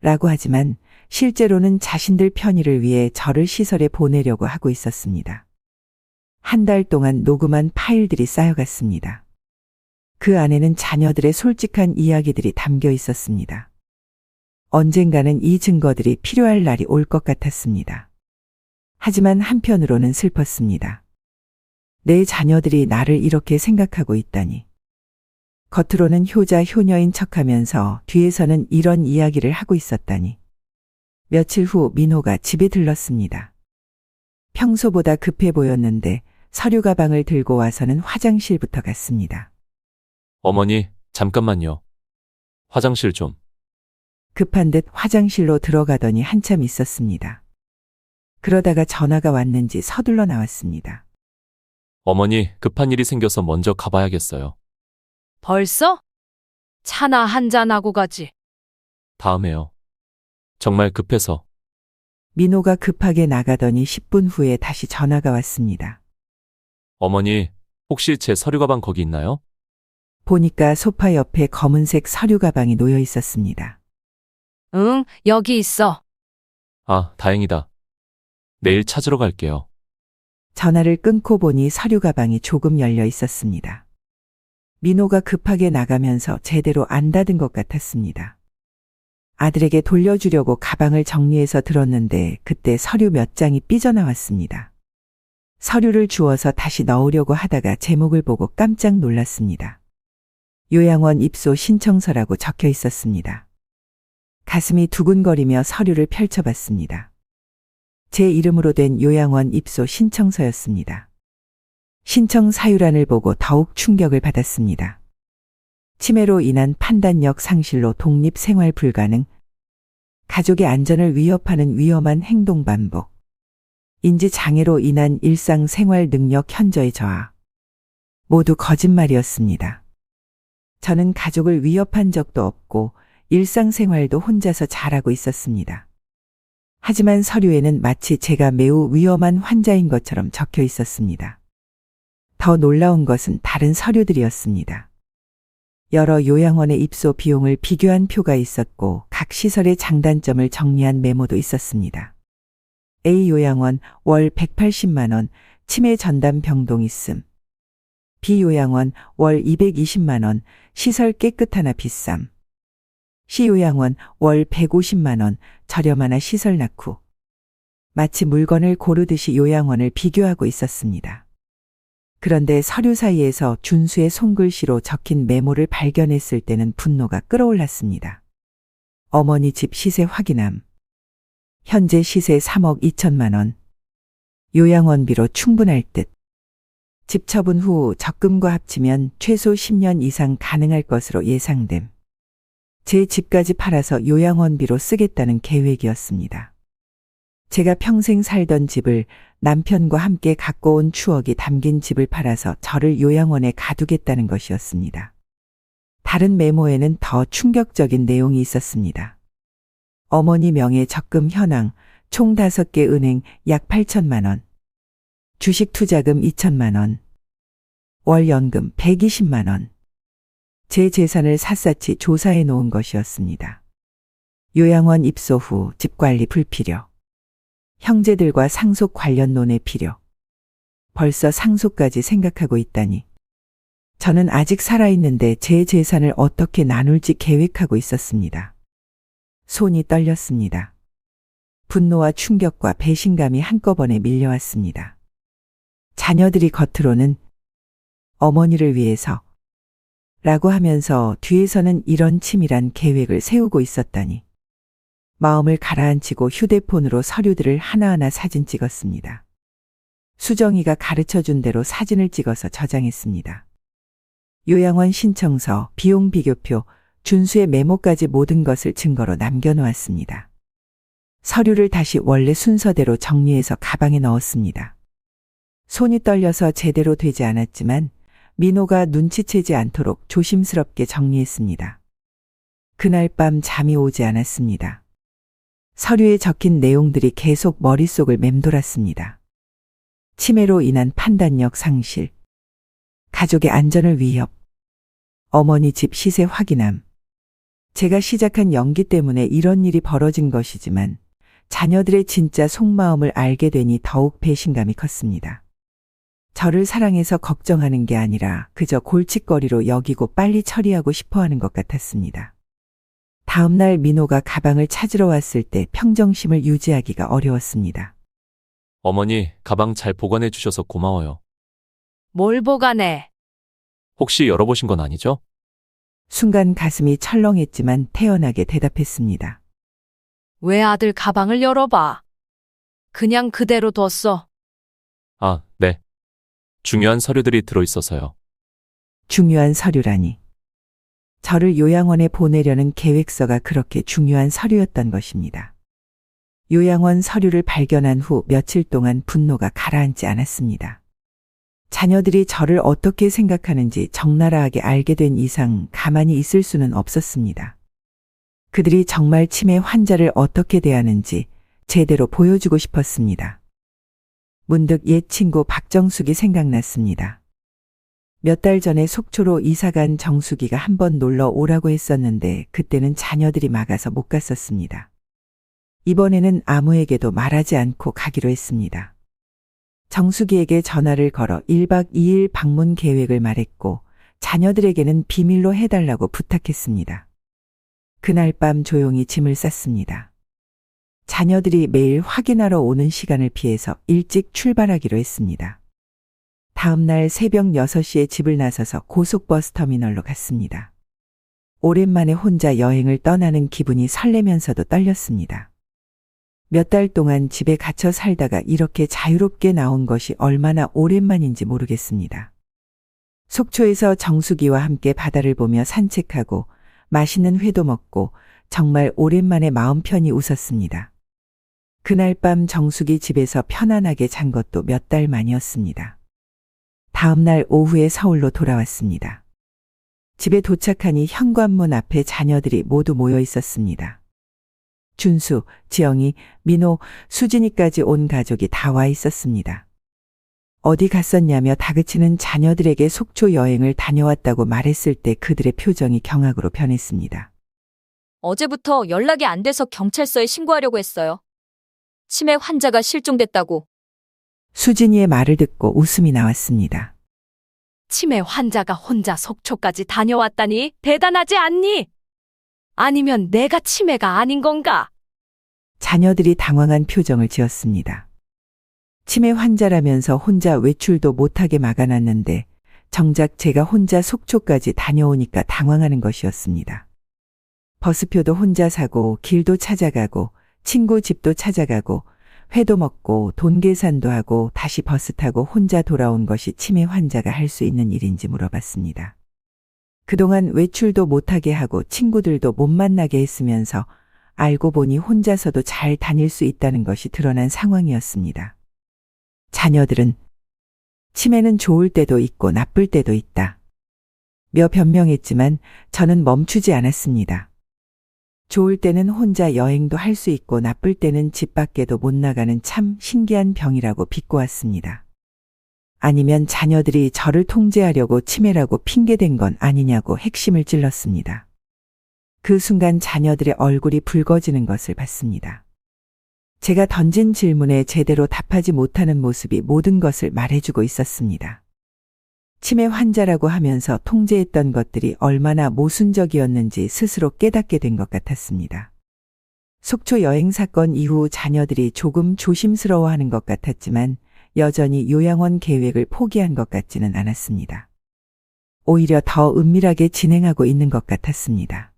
[SPEAKER 4] 라고 하지만 실제로는 자신들 편의를 위해 저를 시설에 보내려고 하고 있었습니다. 한 달 동안 녹음한 파일들이 쌓여갔습니다. 그 안에는 자녀들의 솔직한 이야기들이 담겨 있었습니다. 언젠가는 이 증거들이 필요할 날이 올 것 같았습니다. 하지만 한편으로는 슬펐습니다. 내 자녀들이 나를 이렇게 생각하고 있다니. 겉으로는 효자 효녀인 척하면서 뒤에서는 이런 이야기를 하고 있었다니. 며칠 후 민호가 집에 들렀습니다. 평소보다 급해 보였는데 서류 가방을 들고 와서는 화장실부터 갔습니다.
[SPEAKER 3] 어머니, 잠깐만요. 화장실 좀.
[SPEAKER 4] 급한 듯 화장실로 들어가더니 한참 있었습니다. 그러다가 전화가 왔는지 서둘러 나왔습니다.
[SPEAKER 3] 어머니, 급한 일이 생겨서 먼저 가봐야겠어요.
[SPEAKER 5] 벌써? 차나 한잔하고 가지.
[SPEAKER 3] 다음에요. 정말 급해서.
[SPEAKER 4] 민호가 급하게 나가더니 10분 후에 다시 전화가 왔습니다.
[SPEAKER 3] 어머니, 혹시 제 서류 가방 거기 있나요?
[SPEAKER 4] 보니까 소파 옆에 검은색 서류 가방이 놓여 있었습니다.
[SPEAKER 5] 응, 여기 있어.
[SPEAKER 3] 아, 다행이다. 내일 찾으러 갈게요.
[SPEAKER 4] 전화를 끊고 보니 서류 가방이 조금 열려 있었습니다. 민호가 급하게 나가면서 제대로 안 닫은 것 같았습니다. 아들에게 돌려주려고 가방을 정리해서 들었는데 그때 서류 몇 장이 삐져나왔습니다. 서류를 주워서 다시 넣으려고 하다가 제목을 보고 깜짝 놀랐습니다. 요양원 입소 신청서라고 적혀 있었습니다. 가슴이 두근거리며 서류를 펼쳐봤습니다. 제 이름으로 된 요양원 입소 신청서였습니다. 신청 사유란을 보고 더욱 충격을 받았습니다. 치매로 인한 판단력 상실로 독립 생활 불가능, 가족의 안전을 위협하는 위험한 행동 반복, 인지 장애로 인한 일상 생활 능력 현저히 저하. 모두 거짓말이었습니다. 저는 가족을 위협한 적도 없고 일상생활도 혼자서 잘하고 있었습니다. 하지만 서류에는 마치 제가 매우 위험한 환자인 것처럼 적혀 있었습니다. 더 놀라운 것은 다른 서류들이었습니다. 여러 요양원의 입소 비용을 비교한 표가 있었고 각 시설의 장단점을 정리한 메모도 있었습니다. A 요양원 월 180만 원, 치매 전담 병동 있음. B 요양원 월 220만 원, 시설 깨끗하나 비쌈. C 요양원 월 150만 원, 저렴하나 시설 낙후. 마치 물건을 고르듯이 요양원을 비교하고 있었습니다. 그런데 서류 사이에서 준수의 손글씨로 적힌 메모를 발견했을 때는 분노가 끌어올랐습니다. 어머니 집 시세 확인함. 현재 시세 3억 2천만 원. 요양원비로 충분할 듯. 집 처분 후 적금과 합치면 최소 10년 이상 가능할 것으로 예상됨. 제 집까지 팔아서 요양원비로 쓰겠다는 계획이었습니다. 제가 평생 살던 집을 남편과 함께 갖고 온 추억이 담긴 집을 팔아서 저를 요양원에 가두겠다는 것이었습니다. 다른 메모에는 더 충격적인 내용이 있었습니다. 어머니 명의 적금 현황, 총 5개 은행 약 8천만 원. 주식 투자금 2천만 원. 월 연금 120만 원. 제 재산을 샅샅이 조사해 놓은 것이었습니다. 요양원 입소 후 집관리 불필요. 형제들과 상속 관련 논의 필요. 벌써 상속까지 생각하고 있다니. 저는 아직 살아있는데 제 재산을 어떻게 나눌지 계획하고 있었습니다. 손이 떨렸습니다. 분노와 충격과 배신감이 한꺼번에 밀려왔습니다. 자녀들이 겉으로는 어머니를 위해서 라고 하면서 뒤에서는 이런 치밀한 계획을 세우고 있었다니. 마음을 가라앉히고 휴대폰으로 서류들을 하나하나 사진 찍었습니다. 수정이가 가르쳐준 대로 사진을 찍어서 저장했습니다. 요양원 신청서, 비용 비교표, 준수의 메모까지 모든 것을 증거로 남겨놓았습니다. 서류를 다시 원래 순서대로 정리해서 가방에 넣었습니다. 손이 떨려서 제대로 되지 않았지만 민호가 눈치채지 않도록 조심스럽게 정리했습니다. 그날 밤 잠이 오지 않았습니다. 서류에 적힌 내용들이 계속 머릿속을 맴돌았습니다. 치매로 인한 판단력 상실, 가족의 안전을 위협, 어머니 집 시세 확인함. 제가 시작한 연기 때문에 이런 일이 벌어진 것이지만 자녀들의 진짜 속마음을 알게 되니 더욱 배신감이 컸습니다. 저를 사랑해서 걱정하는 게 아니라 그저 골칫거리로 여기고 빨리 처리하고 싶어 하는 것 같았습니다. 다음 날 민호가 가방을 찾으러 왔을 때 평정심을 유지하기가 어려웠습니다.
[SPEAKER 3] 어머니, 가방 잘 보관해 주셔서 고마워요.
[SPEAKER 5] 뭘 보관해?
[SPEAKER 3] 혹시 열어보신 건 아니죠?
[SPEAKER 4] 순간 가슴이 철렁했지만 태연하게 대답했습니다.
[SPEAKER 5] 왜 아들 가방을 열어봐? 그냥 그대로 뒀어.
[SPEAKER 3] 아, 네. 중요한 서류들이 들어있어서요.
[SPEAKER 4] 중요한 서류라니. 저를 요양원에 보내려는 계획서가 그렇게 중요한 서류였던 것입니다. 요양원 서류를 발견한 후 며칠 동안 분노가 가라앉지 않았습니다. 자녀들이 저를 어떻게 생각하는지 적나라하게 알게 된 이상 가만히 있을 수는 없었습니다. 그들이 정말 치매 환자를 어떻게 대하는지 제대로 보여주고 싶었습니다. 문득 옛 친구 박정숙이 생각났습니다. 몇 달 전에 속초로 이사간 정숙이가 한번 놀러 오라고 했었는데 그때는 자녀들이 막아서 못 갔었습니다. 이번에는 아무에게도 말하지 않고 가기로 했습니다. 정숙이에게 전화를 걸어 1박 2일 방문 계획을 말했고 자녀들에게는 비밀로 해달라고 부탁했습니다. 그날 밤 조용히 짐을 쌌습니다. 자녀들이 매일 확인하러 오는 시간을 피해서 일찍 출발하기로 했습니다. 다음 날 새벽 6시에 집을 나서서 고속버스 터미널로 갔습니다. 오랜만에 혼자 여행을 떠나는 기분이 설레면서도 떨렸습니다. 몇 달 동안 집에 갇혀 살다가 이렇게 자유롭게 나온 것이 얼마나 오랜만인지 모르겠습니다. 속초에서 정수기와 함께 바다를 보며 산책하고 맛있는 회도 먹고 정말 오랜만에 마음 편히 웃었습니다. 그날 밤 정수기 집에서 편안하게 잔 것도 몇 달 만이었습니다. 다음 날 오후에 서울로 돌아왔습니다. 집에 도착하니 현관문 앞에 자녀들이 모두 모여 있었습니다. 준수, 지영이, 민호, 수진이까지 온 가족이 다 와 있었습니다. 어디 갔었냐며 다그치는 자녀들에게 속초 여행을 다녀왔다고 말했을 때 그들의 표정이 경악으로 변했습니다.
[SPEAKER 9] 어제부터 연락이 안 돼서 경찰서에 신고하려고 했어요. 치매 환자가 실종됐다고.
[SPEAKER 4] 수진이의 말을 듣고 웃음이 나왔습니다.
[SPEAKER 5] 치매 환자가 혼자 속초까지 다녀왔다니 대단하지 않니? 아니면 내가 치매가 아닌 건가?
[SPEAKER 4] 자녀들이 당황한 표정을 지었습니다. 치매 환자라면서 혼자 외출도 못하게 막아놨는데 정작 제가 혼자 속초까지 다녀오니까 당황하는 것이었습니다. 버스표도 혼자 사고 길도 찾아가고 친구 집도 찾아가고 회도 먹고 돈 계산도 하고 다시 버스 타고 혼자 돌아온 것이 치매 환자가 할 수 있는 일인지 물어봤습니다. 그동안 외출도 못하게 하고 친구들도 못 만나게 했으면서 알고 보니 혼자서도 잘 다닐 수 있다는 것이 드러난 상황이었습니다. 자녀들은 치매는 좋을 때도 있고 나쁠 때도 있다. 며 변명했지만 저는 멈추지 않았습니다. 좋을 때는 혼자 여행도 할 수 있고 나쁠 때는 집 밖에도 못 나가는 참 신기한 병이라고 비꼬았습니다. 아니면 자녀들이 저를 통제하려고 치매라고 핑계댄 건 아니냐고 핵심을 찔렀습니다. 그 순간 자녀들의 얼굴이 붉어지는 것을 봤습니다. 제가 던진 질문에 제대로 답하지 못하는 모습이 모든 것을 말해주고 있었습니다. 치매 환자라고 하면서 통제했던 것들이 얼마나 모순적이었는지 스스로 깨닫게 된 것 같았습니다. 속초 여행 사건 이후 자녀들이 조금 조심스러워하는 것 같았지만 여전히 요양원 계획을 포기한 것 같지는 않았습니다. 오히려 더 은밀하게 진행하고 있는 것 같았습니다.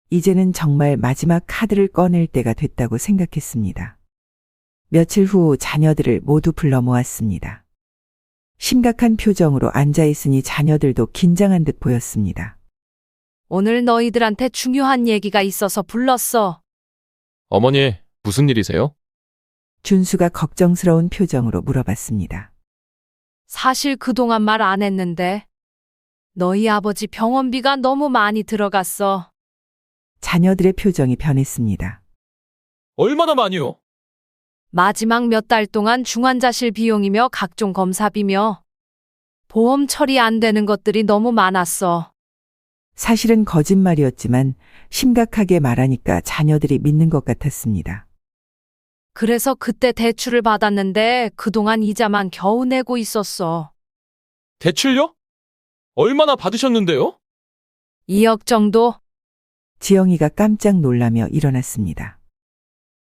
[SPEAKER 4] 이제는 정말 마지막 카드를 꺼낼 때가 됐다고 생각했습니다. 며칠 후 자녀들을 모두 불러 모았습니다. 심각한 표정으로 앉아있으니 자녀들도 긴장한 듯 보였습니다.
[SPEAKER 5] 오늘 너희들한테 중요한 얘기가 있어서 불렀어.
[SPEAKER 1] 어머니, 무슨 일이세요?
[SPEAKER 4] 준수가 걱정스러운 표정으로 물어봤습니다.
[SPEAKER 5] 사실 그동안 말 안 했는데 너희 아버지 병원비가 너무 많이 들어갔어.
[SPEAKER 4] 자녀들의 표정이 변했습니다.
[SPEAKER 1] 얼마나 많이요?
[SPEAKER 5] 마지막 몇 달 동안 중환자실 비용이며 각종 검사비며 보험 처리 안 되는 것들이 너무 많았어.
[SPEAKER 4] 사실은 거짓말이었지만 심각하게 말하니까 자녀들이 믿는 것 같았습니다.
[SPEAKER 5] 그래서 그때 대출을 받았는데 그동안 이자만 겨우 내고 있었어.
[SPEAKER 1] 대출요? 얼마나 받으셨는데요?
[SPEAKER 5] 2억 정도?
[SPEAKER 4] 지영이가 깜짝 놀라며 일어났습니다.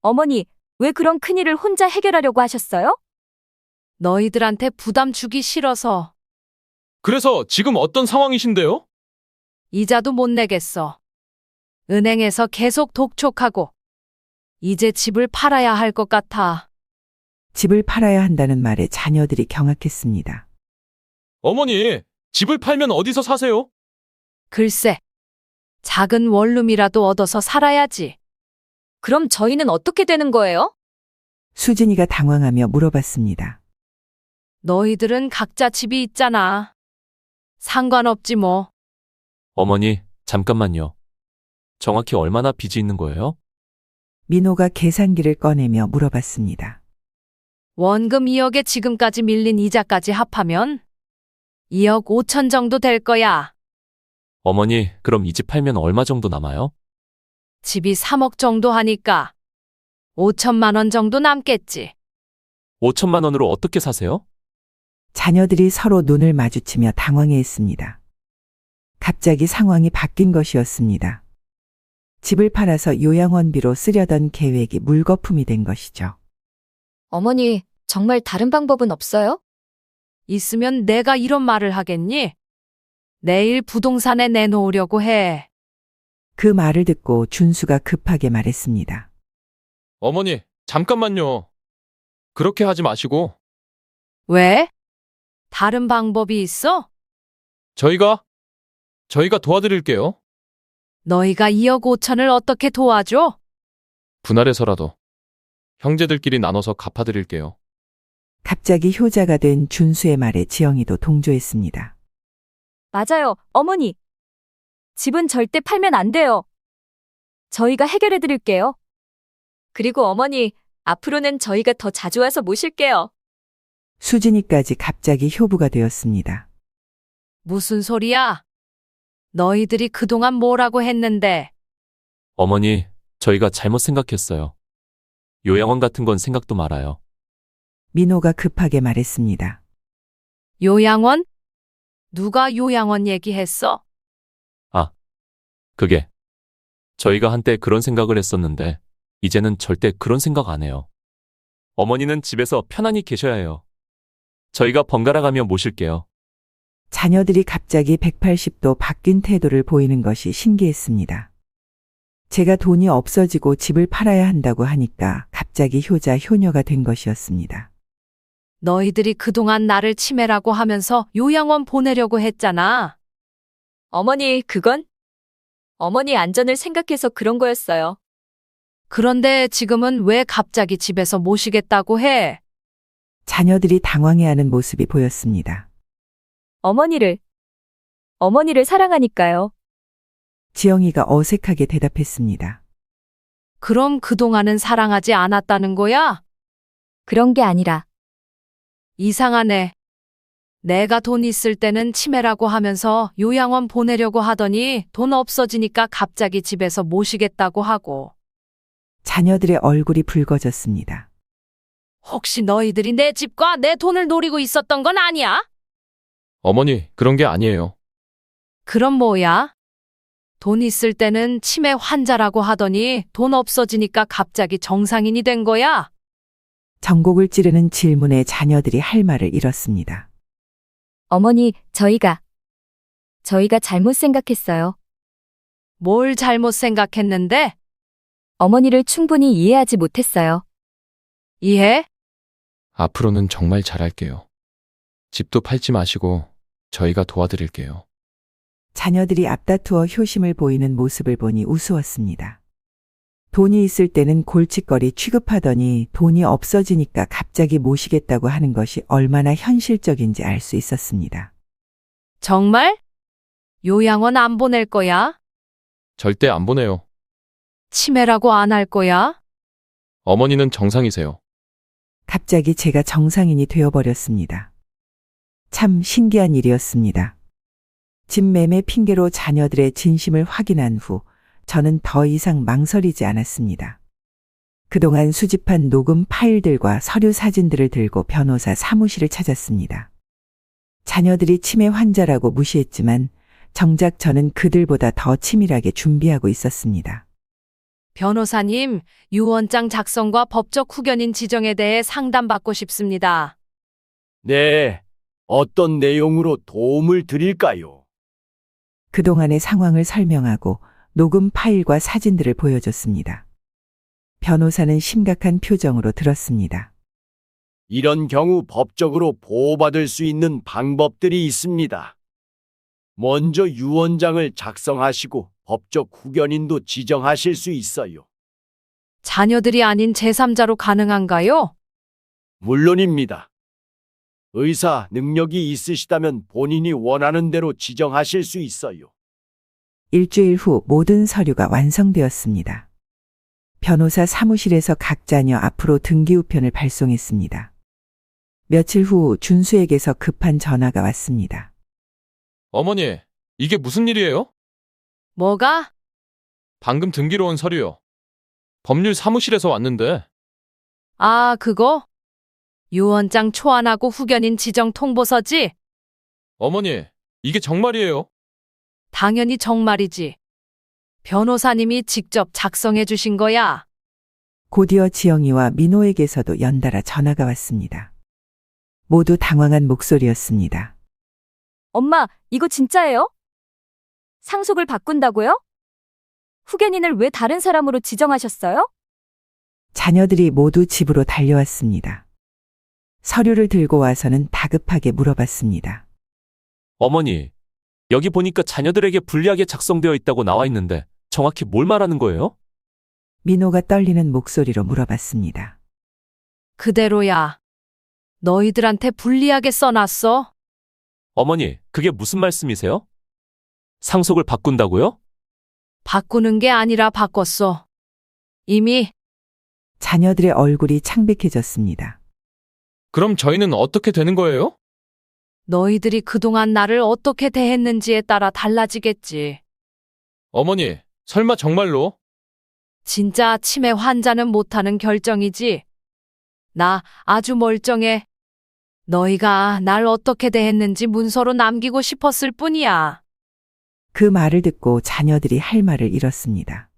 [SPEAKER 9] 어머니, 왜 그런 큰일을 혼자 해결하려고 하셨어요?
[SPEAKER 5] 너희들한테 부담 주기 싫어서.
[SPEAKER 1] 그래서 지금 어떤 상황이신데요?
[SPEAKER 5] 이자도 못 내겠어. 은행에서 계속 독촉하고. 이제 집을 팔아야 할 것 같아.
[SPEAKER 4] 집을 팔아야 한다는 말에 자녀들이 경악했습니다.
[SPEAKER 1] 어머니, 집을 팔면 어디서 사세요?
[SPEAKER 5] 글쎄, 작은 원룸이라도 얻어서 살아야지.
[SPEAKER 9] 그럼 저희는 어떻게 되는 거예요?
[SPEAKER 4] 수진이가 당황하며 물어봤습니다.
[SPEAKER 5] 너희들은 각자 집이 있잖아. 상관없지 뭐.
[SPEAKER 3] 어머니, 잠깐만요. 정확히 얼마나 빚이 있는 거예요?
[SPEAKER 4] 민호가 계산기를 꺼내며 물어봤습니다.
[SPEAKER 5] 원금 2억에 지금까지 밀린 이자까지 합하면 2억 5천 정도 될 거야.
[SPEAKER 3] 어머니, 그럼 이 집 팔면 얼마 정도 남아요?
[SPEAKER 5] 집이 3억 정도 하니까 5천만 원 정도 남겠지.
[SPEAKER 3] 5천만 원으로 어떻게 사세요?
[SPEAKER 4] 자녀들이 서로 눈을 마주치며 당황해했습니다. 갑자기 상황이 바뀐 것이었습니다. 집을 팔아서 요양원비로 쓰려던 계획이 물거품이 된 것이죠.
[SPEAKER 9] 어머니, 정말 다른 방법은 없어요?
[SPEAKER 5] 있으면 내가 이런 말을 하겠니? 내일 부동산에 내놓으려고 해.
[SPEAKER 4] 그 말을 듣고 준수가 급하게 말했습니다.
[SPEAKER 1] 어머니, 잠깐만요. 그렇게 하지 마시고
[SPEAKER 5] 왜? 다른 방법이 있어?
[SPEAKER 1] 저희가 도와드릴게요.
[SPEAKER 5] 너희가 2억 5천을 어떻게 도와줘?
[SPEAKER 1] 분할해서라도 형제들끼리 나눠서 갚아드릴게요.
[SPEAKER 4] 갑자기 효자가 된 준수의 말에 지영이도 동조했습니다.
[SPEAKER 2] 맞아요, 어머니. 집은 절대 팔면 안 돼요. 저희가 해결해 드릴게요.
[SPEAKER 9] 그리고 어머니, 앞으로는 저희가 더 자주 와서 모실게요.
[SPEAKER 4] 수진이까지 갑자기 효부가 되었습니다.
[SPEAKER 5] 무슨 소리야? 너희들이 그동안 뭐라고 했는데?
[SPEAKER 3] 어머니, 저희가 잘못 생각했어요. 요양원 같은 건 생각도 말아요.
[SPEAKER 4] 민호가 급하게 말했습니다.
[SPEAKER 5] 요양원? 누가 요양원 얘기했어?
[SPEAKER 3] 그게 저희가 한때 그런 생각을 했었는데 이제는 절대 그런 생각 안 해요. 어머니는 집에서 편안히 계셔야 해요. 저희가 번갈아 가며 모실게요.
[SPEAKER 4] 자녀들이 갑자기 180도 바뀐 태도를 보이는 것이 신기했습니다. 제가 돈이 없어지고 집을 팔아야 한다고 하니까 갑자기 효자 효녀가 된 것이었습니다.
[SPEAKER 5] 너희들이 그동안 나를 치매라고 하면서 요양원 보내려고 했잖아.
[SPEAKER 9] 어머니, 그건? 어머니 안전을 생각해서 그런 거였어요.
[SPEAKER 5] 그런데 지금은 왜 갑자기 집에서 모시겠다고 해?
[SPEAKER 4] 자녀들이 당황해하는 모습이 보였습니다.
[SPEAKER 2] 어머니를 사랑하니까요.
[SPEAKER 4] 지영이가 어색하게 대답했습니다.
[SPEAKER 5] 그럼 그동안은 사랑하지 않았다는 거야?
[SPEAKER 2] 그런 게 아니라
[SPEAKER 5] 이상하네. 내가 돈 있을 때는 치매라고 하면서 요양원 보내려고 하더니 돈 없어지니까 갑자기 집에서 모시겠다고 하고.
[SPEAKER 4] 자녀들의 얼굴이 붉어졌습니다.
[SPEAKER 5] 혹시 너희들이 내 집과 내 돈을 노리고 있었던 건 아니야?
[SPEAKER 1] 어머니, 그런 게 아니에요.
[SPEAKER 5] 그럼 뭐야? 돈 있을 때는 치매 환자라고 하더니 돈 없어지니까 갑자기 정상인이 된 거야?
[SPEAKER 4] 전곡을 찌르는 질문에 자녀들이 할 말을 잃었습니다.
[SPEAKER 2] 어머니, 저희가 잘못 생각했어요.
[SPEAKER 5] 뭘 잘못 생각했는데?
[SPEAKER 2] 어머니를 충분히 이해하지 못했어요.
[SPEAKER 5] 이해?
[SPEAKER 1] 앞으로는 정말 잘할게요. 집도 팔지 마시고 저희가 도와드릴게요.
[SPEAKER 4] 자녀들이 앞다투어 효심을 보이는 모습을 보니 우스웠습니다. 돈이 있을 때는 골칫거리 취급하더니 돈이 없어지니까 갑자기 모시겠다고 하는 것이 얼마나 현실적인지 알 수 있었습니다.
[SPEAKER 5] 정말? 요양원 안 보낼 거야?
[SPEAKER 1] 절대 안 보내요.
[SPEAKER 5] 치매라고 안 할 거야?
[SPEAKER 1] 어머니는 정상이세요.
[SPEAKER 4] 갑자기 제가 정상인이 되어버렸습니다. 참 신기한 일이었습니다. 집 매매 핑계로 자녀들의 진심을 확인한 후 저는 더 이상 망설이지 않았습니다. 그동안 수집한 녹음 파일들과 서류 사진들을 들고 변호사 사무실을 찾았습니다. 자녀들이 치매 환자라고 무시했지만 정작 저는 그들보다 더 치밀하게 준비하고 있었습니다.
[SPEAKER 5] 변호사님, 유언장 작성과 법적 후견인 지정에 대해 상담받고 싶습니다.
[SPEAKER 6] 네, 어떤 내용으로 도움을 드릴까요?
[SPEAKER 4] 그동안의 상황을 설명하고 녹음 파일과 사진들을 보여줬습니다. 변호사는 심각한 표정으로 들었습니다.
[SPEAKER 6] 이런 경우 법적으로 보호받을 수 있는 방법들이 있습니다. 먼저 유언장을 작성하시고 법적 후견인도 지정하실 수 있어요.
[SPEAKER 5] 자녀들이 아닌 제3자로 가능한가요?
[SPEAKER 6] 물론입니다. 의사 능력이 있으시다면 본인이 원하는 대로 지정하실 수 있어요.
[SPEAKER 4] 일주일 후 모든 서류가 완성되었습니다. 변호사 사무실에서 각 자녀 앞으로 등기우편을 발송했습니다. 며칠 후 준수에게서 급한 전화가 왔습니다.
[SPEAKER 1] 어머니, 이게 무슨 일이에요?
[SPEAKER 5] 뭐가?
[SPEAKER 1] 방금 등기로 온 서류요. 법률 사무실에서 왔는데.
[SPEAKER 5] 아, 그거? 유언장 초안하고 후견인 지정 통보서지?
[SPEAKER 1] 어머니, 이게 정말이에요?
[SPEAKER 5] 당연히 정말이지. 변호사님이 직접 작성해 주신 거야.
[SPEAKER 4] 곧이어 지영이와 민호에게서도 연달아 전화가 왔습니다. 모두 당황한 목소리였습니다.
[SPEAKER 2] 엄마, 이거 진짜예요? 상속을 바꾼다고요? 후견인을 왜 다른 사람으로 지정하셨어요?
[SPEAKER 4] 자녀들이 모두 집으로 달려왔습니다. 서류를 들고 와서는 다급하게 물어봤습니다.
[SPEAKER 3] 어머니, 여기 보니까 자녀들에게 불리하게 작성되어 있다고 나와 있는데 정확히 뭘 말하는 거예요?
[SPEAKER 4] 민호가 떨리는 목소리로 물어봤습니다.
[SPEAKER 5] 그대로야. 너희들한테 불리하게 써놨어.
[SPEAKER 3] 어머니, 그게 무슨 말씀이세요? 상속을 바꾼다고요?
[SPEAKER 5] 바꾸는 게 아니라 바꿨어. 이미
[SPEAKER 4] 자녀들의 얼굴이 창백해졌습니다.
[SPEAKER 1] 그럼 저희는 어떻게 되는 거예요?
[SPEAKER 5] 너희들이 그동안 나를 어떻게 대했는지에 따라 달라지겠지.
[SPEAKER 1] 어머니, 설마 정말로?
[SPEAKER 5] 진짜 치매 환자는 못하는 결정이지. 나 아주 멀쩡해. 너희가 날 어떻게 대했는지 문서로 남기고 싶었을 뿐이야.
[SPEAKER 4] 그 말을 듣고 자녀들이 할 말을 잃었습니다.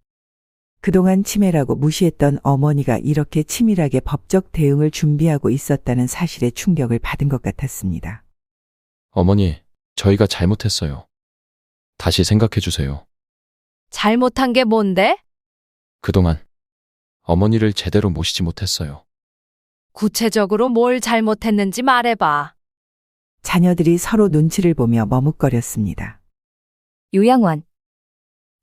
[SPEAKER 4] 그동안 치매라고 무시했던 어머니가 이렇게 치밀하게 법적 대응을 준비하고 있었다는 사실에 충격을 받은 것 같았습니다.
[SPEAKER 1] 어머니, 저희가 잘못했어요. 다시 생각해 주세요.
[SPEAKER 5] 잘못한 게 뭔데?
[SPEAKER 1] 그동안 어머니를 제대로 모시지 못했어요.
[SPEAKER 5] 구체적으로 뭘 잘못했는지 말해봐.
[SPEAKER 4] 자녀들이 서로 눈치를 보며 머뭇거렸습니다.
[SPEAKER 2] 요양원.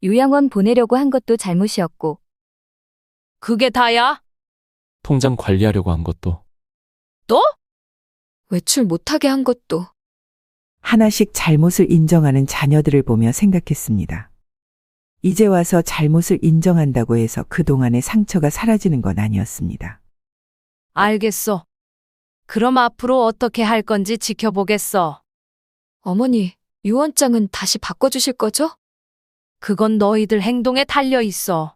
[SPEAKER 2] 요양원 보내려고 한 것도 잘못이었고,
[SPEAKER 5] 그게 다야?
[SPEAKER 3] 통장 관리하려고 한 것도.
[SPEAKER 5] 또?
[SPEAKER 9] 외출 못하게 한 것도.
[SPEAKER 4] 하나씩 잘못을 인정하는 자녀들을 보며 생각했습니다. 이제 와서 잘못을 인정한다고 해서 그동안의 상처가 사라지는 건 아니었습니다.
[SPEAKER 5] 알겠어. 그럼 앞으로 어떻게 할 건지 지켜보겠어.
[SPEAKER 9] 어머니, 유언장은 다시 바꿔주실 거죠?
[SPEAKER 5] 그건 너희들 행동에 달려 있어.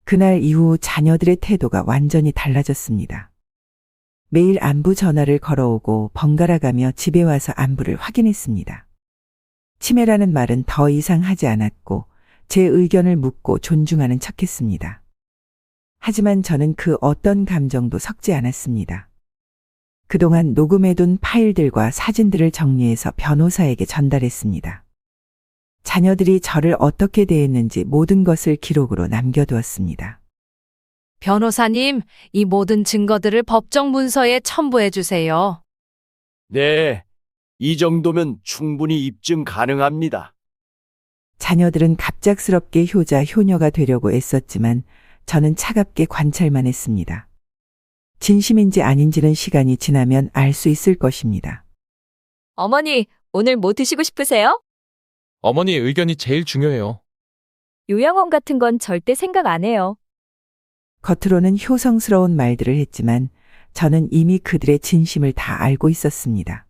[SPEAKER 4] 그날 이후 자녀들의 태도가 완전히 달라졌습니다. 매일 안부 전화를 걸어오고 번갈아 가며 집에 와서 안부를 확인했습니다. 치매라는 말은 더 이상 하지 않았고 제 의견을 묻고 존중하는 척했습니다. 하지만 저는 그 어떤 감정도 섞지 않았습니다. 그동안 녹음해둔 파일들과 사진들을 정리해서 변호사에게 전달했습니다. 자녀들이 저를 어떻게 대했는지 모든 것을 기록으로 남겨두었습니다.
[SPEAKER 5] 변호사님, 이 모든 증거들을 법정 문서에 첨부해 주세요.
[SPEAKER 6] 네, 이 정도면 충분히 입증 가능합니다.
[SPEAKER 4] 자녀들은 갑작스럽게 효자 효녀가 되려고 애썼지만 저는 차갑게 관찰만 했습니다. 진심인지 아닌지는 시간이 지나면 알 수 있을 것입니다.
[SPEAKER 2] 어머니, 오늘 뭐 드시고 싶으세요?
[SPEAKER 1] 어머니 의견이 제일 중요해요.
[SPEAKER 2] 요양원 같은 건 절대 생각 안 해요.
[SPEAKER 4] 겉으로는 효성스러운 말들을 했지만 저는 이미 그들의 진심을 다 알고 있었습니다.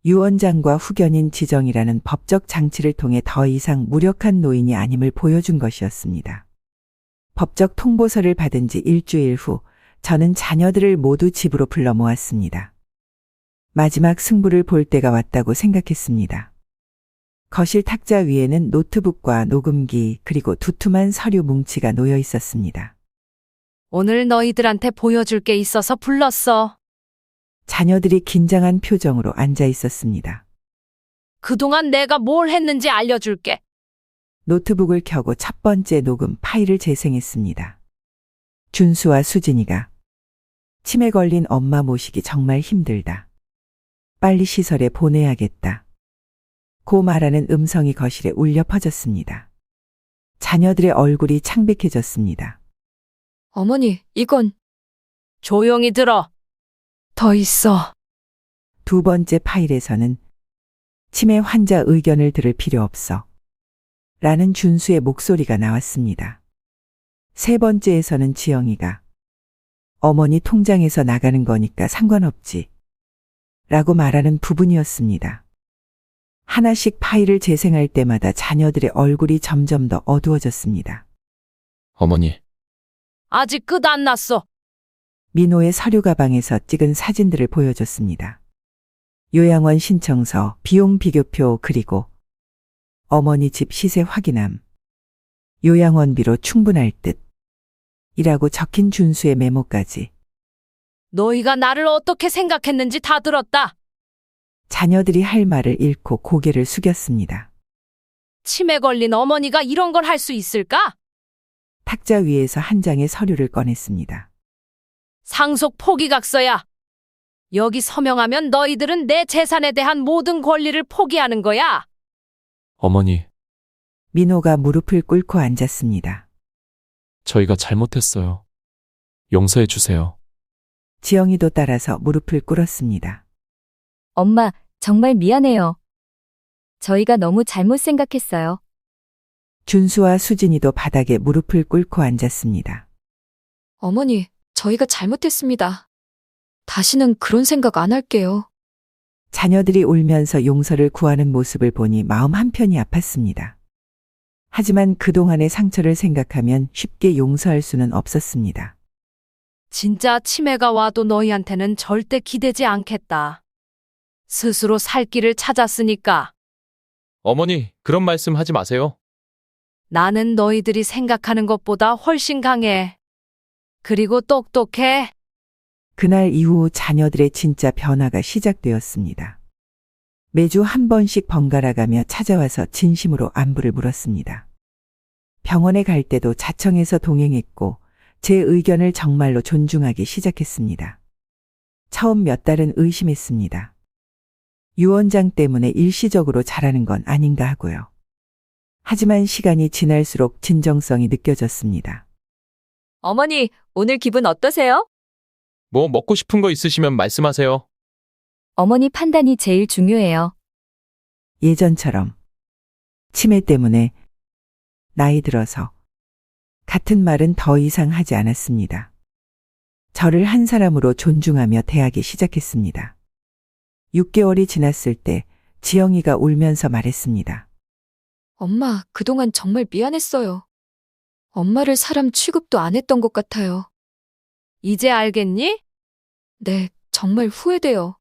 [SPEAKER 4] 유언장과 후견인 지정이라는 법적 장치를 통해 더 이상 무력한 노인이 아님을 보여준 것이었습니다. 법적 통보서를 받은 지 일주일 후 저는 자녀들을 모두 집으로 불러 모았습니다. 마지막 승부를 볼 때가 왔다고 생각했습니다. 거실 탁자 위에는 노트북과 녹음기 그리고 두툼한 서류 뭉치가 놓여 있었습니다.
[SPEAKER 5] 오늘 너희들한테 보여줄 게 있어서 불렀어.
[SPEAKER 4] 자녀들이 긴장한 표정으로 앉아 있었습니다.
[SPEAKER 5] 그동안 내가 뭘 했는지 알려줄게.
[SPEAKER 4] 노트북을 켜고 첫 번째 녹음 파일을 재생했습니다. 준수와 수진이가 치매 걸린 엄마 모시기 정말 힘들다. 빨리 시설에 보내야겠다. 고 말하는 음성이 거실에 울려 퍼졌습니다. 자녀들의 얼굴이 창백해졌습니다.
[SPEAKER 9] 어머니, 이건
[SPEAKER 5] 조용히 들어. 더 있어.
[SPEAKER 4] 두 번째 파일에서는 치매 환자 의견을 들을 필요 없어. 라는 준수의 목소리가 나왔습니다. 세 번째에서는 지영이가 어머니 통장에서 나가는 거니까 상관없지. 라고 말하는 부분이었습니다. 하나씩 파일을 재생할 때마다 자녀들의 얼굴이 점점 더 어두워졌습니다.
[SPEAKER 1] 어머니,
[SPEAKER 5] 아직 끝 안 났어.
[SPEAKER 4] 민호의 서류 가방에서 찍은 사진들을 보여줬습니다. 요양원 신청서, 비용 비교표 그리고 어머니 집 시세 확인함. 요양원비로 충분할 듯. 이라고 적힌 준수의 메모까지.
[SPEAKER 5] 너희가 나를 어떻게 생각했는지 다 들었다.
[SPEAKER 4] 자녀들이 할 말을 잃고 고개를 숙였습니다.
[SPEAKER 5] 치매 걸린 어머니가 이런 걸 할 수 있을까?
[SPEAKER 4] 탁자 위에서 한 장의 서류를 꺼냈습니다.
[SPEAKER 5] 상속 포기각서야. 여기 서명하면 너희들은 내 재산에 대한 모든 권리를 포기하는 거야.
[SPEAKER 3] 어머니,
[SPEAKER 4] 민호가 무릎을 꿇고 앉았습니다.
[SPEAKER 3] 저희가 잘못했어요. 용서해 주세요.
[SPEAKER 4] 지영이도 따라서 무릎을 꿇었습니다.
[SPEAKER 2] 엄마, 정말 미안해요. 저희가 너무 잘못 생각했어요.
[SPEAKER 4] 준수와 수진이도 바닥에 무릎을 꿇고 앉았습니다.
[SPEAKER 9] 어머니, 저희가 잘못했습니다. 다시는 그런 생각 안 할게요.
[SPEAKER 4] 자녀들이 울면서 용서를 구하는 모습을 보니 마음 한편이 아팠습니다. 하지만 그동안의 상처를 생각하면 쉽게 용서할 수는 없었습니다.
[SPEAKER 5] 진짜 치매가 와도 너희한테는 절대 기대지 않겠다. 스스로 살 길을 찾았으니까.
[SPEAKER 1] 어머니, 그런 말씀 하지 마세요.
[SPEAKER 5] 나는 너희들이 생각하는 것보다 훨씬 강해. 그리고 똑똑해.
[SPEAKER 4] 그날 이후 자녀들의 진짜 변화가 시작되었습니다. 매주 한 번씩 번갈아가며 찾아와서 진심으로 안부를 물었습니다. 병원에 갈 때도 자청해서 동행했고 제 의견을 정말로 존중하기 시작했습니다. 처음 몇 달은 의심했습니다. 유원장 때문에 일시적으로 잘하는 건 아닌가 하고요. 하지만 시간이 지날수록 진정성이 느껴졌습니다.
[SPEAKER 9] 어머니, 오늘 기분 어떠세요?
[SPEAKER 1] 뭐 먹고 싶은 거 있으시면 말씀하세요.
[SPEAKER 2] 어머니 판단이 제일 중요해요.
[SPEAKER 4] 예전처럼 치매 때문에 나이 들어서 같은 말은 더 이상 하지 않았습니다. 저를 한 사람으로 존중하며 대하기 시작했습니다. 6개월이 지났을 때 지영이가 울면서 말했습니다.
[SPEAKER 9] 엄마, 그동안 정말 미안했어요. 엄마를 사람 취급도 안 했던 것 같아요.
[SPEAKER 5] 이제 알겠니?
[SPEAKER 9] 네, 정말 후회돼요.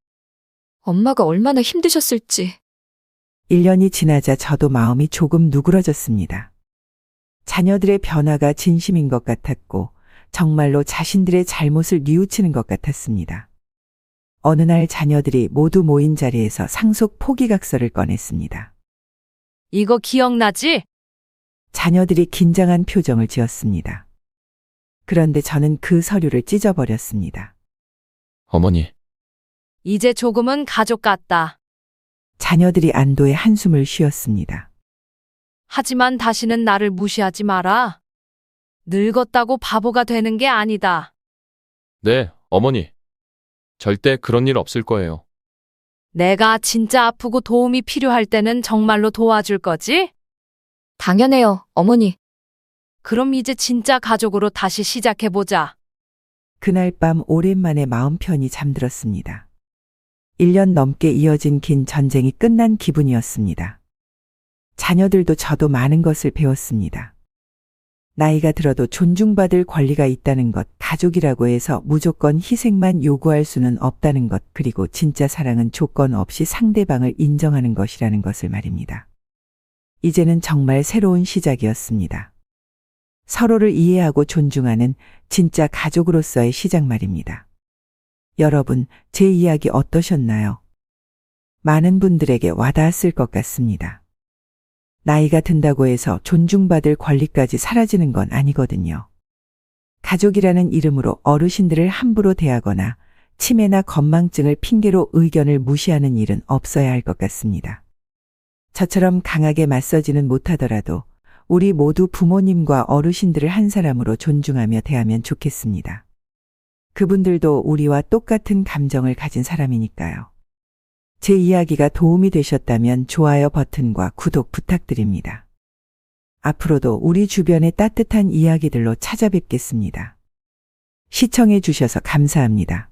[SPEAKER 9] 엄마가 얼마나 힘드셨을지.
[SPEAKER 4] 1년이 지나자 저도 마음이 조금 누그러졌습니다. 자녀들의 변화가 진심인 것 같았고 정말로 자신들의 잘못을 뉘우치는 것 같았습니다. 어느 날 자녀들이 모두 모인 자리에서 상속 포기각서를 꺼냈습니다.
[SPEAKER 5] 이거 기억나지?
[SPEAKER 4] 자녀들이 긴장한 표정을 지었습니다. 그런데 저는 그 서류를 찢어버렸습니다.
[SPEAKER 1] 어머니,
[SPEAKER 5] 이제 조금은 가족 같다.
[SPEAKER 4] 자녀들이 안도의 한숨을 쉬었습니다.
[SPEAKER 5] 하지만 다시는 나를 무시하지 마라. 늙었다고 바보가 되는 게 아니다.
[SPEAKER 1] 네, 어머니. 절대 그런 일 없을 거예요.
[SPEAKER 5] 내가 진짜 아프고 도움이 필요할 때는 정말로 도와줄 거지?
[SPEAKER 9] 당연해요, 어머니.
[SPEAKER 5] 그럼 이제 진짜 가족으로 다시 시작해보자.
[SPEAKER 4] 그날 밤 오랜만에 마음 편히 잠들었습니다. 1년 넘게 이어진 긴 전쟁이 끝난 기분이었습니다. 자녀들도 저도 많은 것을 배웠습니다. 나이가 들어도 존중받을 권리가 있다는 것, 가족이라고 해서 무조건 희생만 요구할 수는 없다는 것, 그리고 진짜 사랑은 조건 없이 상대방을 인정하는 것이라는 것을 말입니다. 이제는 정말 새로운 시작이었습니다. 서로를 이해하고 존중하는 진짜 가족으로서의 시작 말입니다. 여러분, 제 이야기 어떠셨나요? 많은 분들에게 와닿았을 것 같습니다. 나이가 든다고 해서 존중받을 권리까지 사라지는 건 아니거든요. 가족이라는 이름으로 어르신들을 함부로 대하거나 치매나 건망증을 핑계로 의견을 무시하는 일은 없어야 할 것 같습니다. 저처럼 강하게 맞서지는 못하더라도 우리 모두 부모님과 어르신들을 한 사람으로 존중하며 대하면 좋겠습니다. 그분들도 우리와 똑같은 감정을 가진 사람이니까요. 제 이야기가 도움이 되셨다면 좋아요 버튼과 구독 부탁드립니다. 앞으로도 우리 주변의 따뜻한 이야기들로 찾아뵙겠습니다. 시청해 주셔서 감사합니다.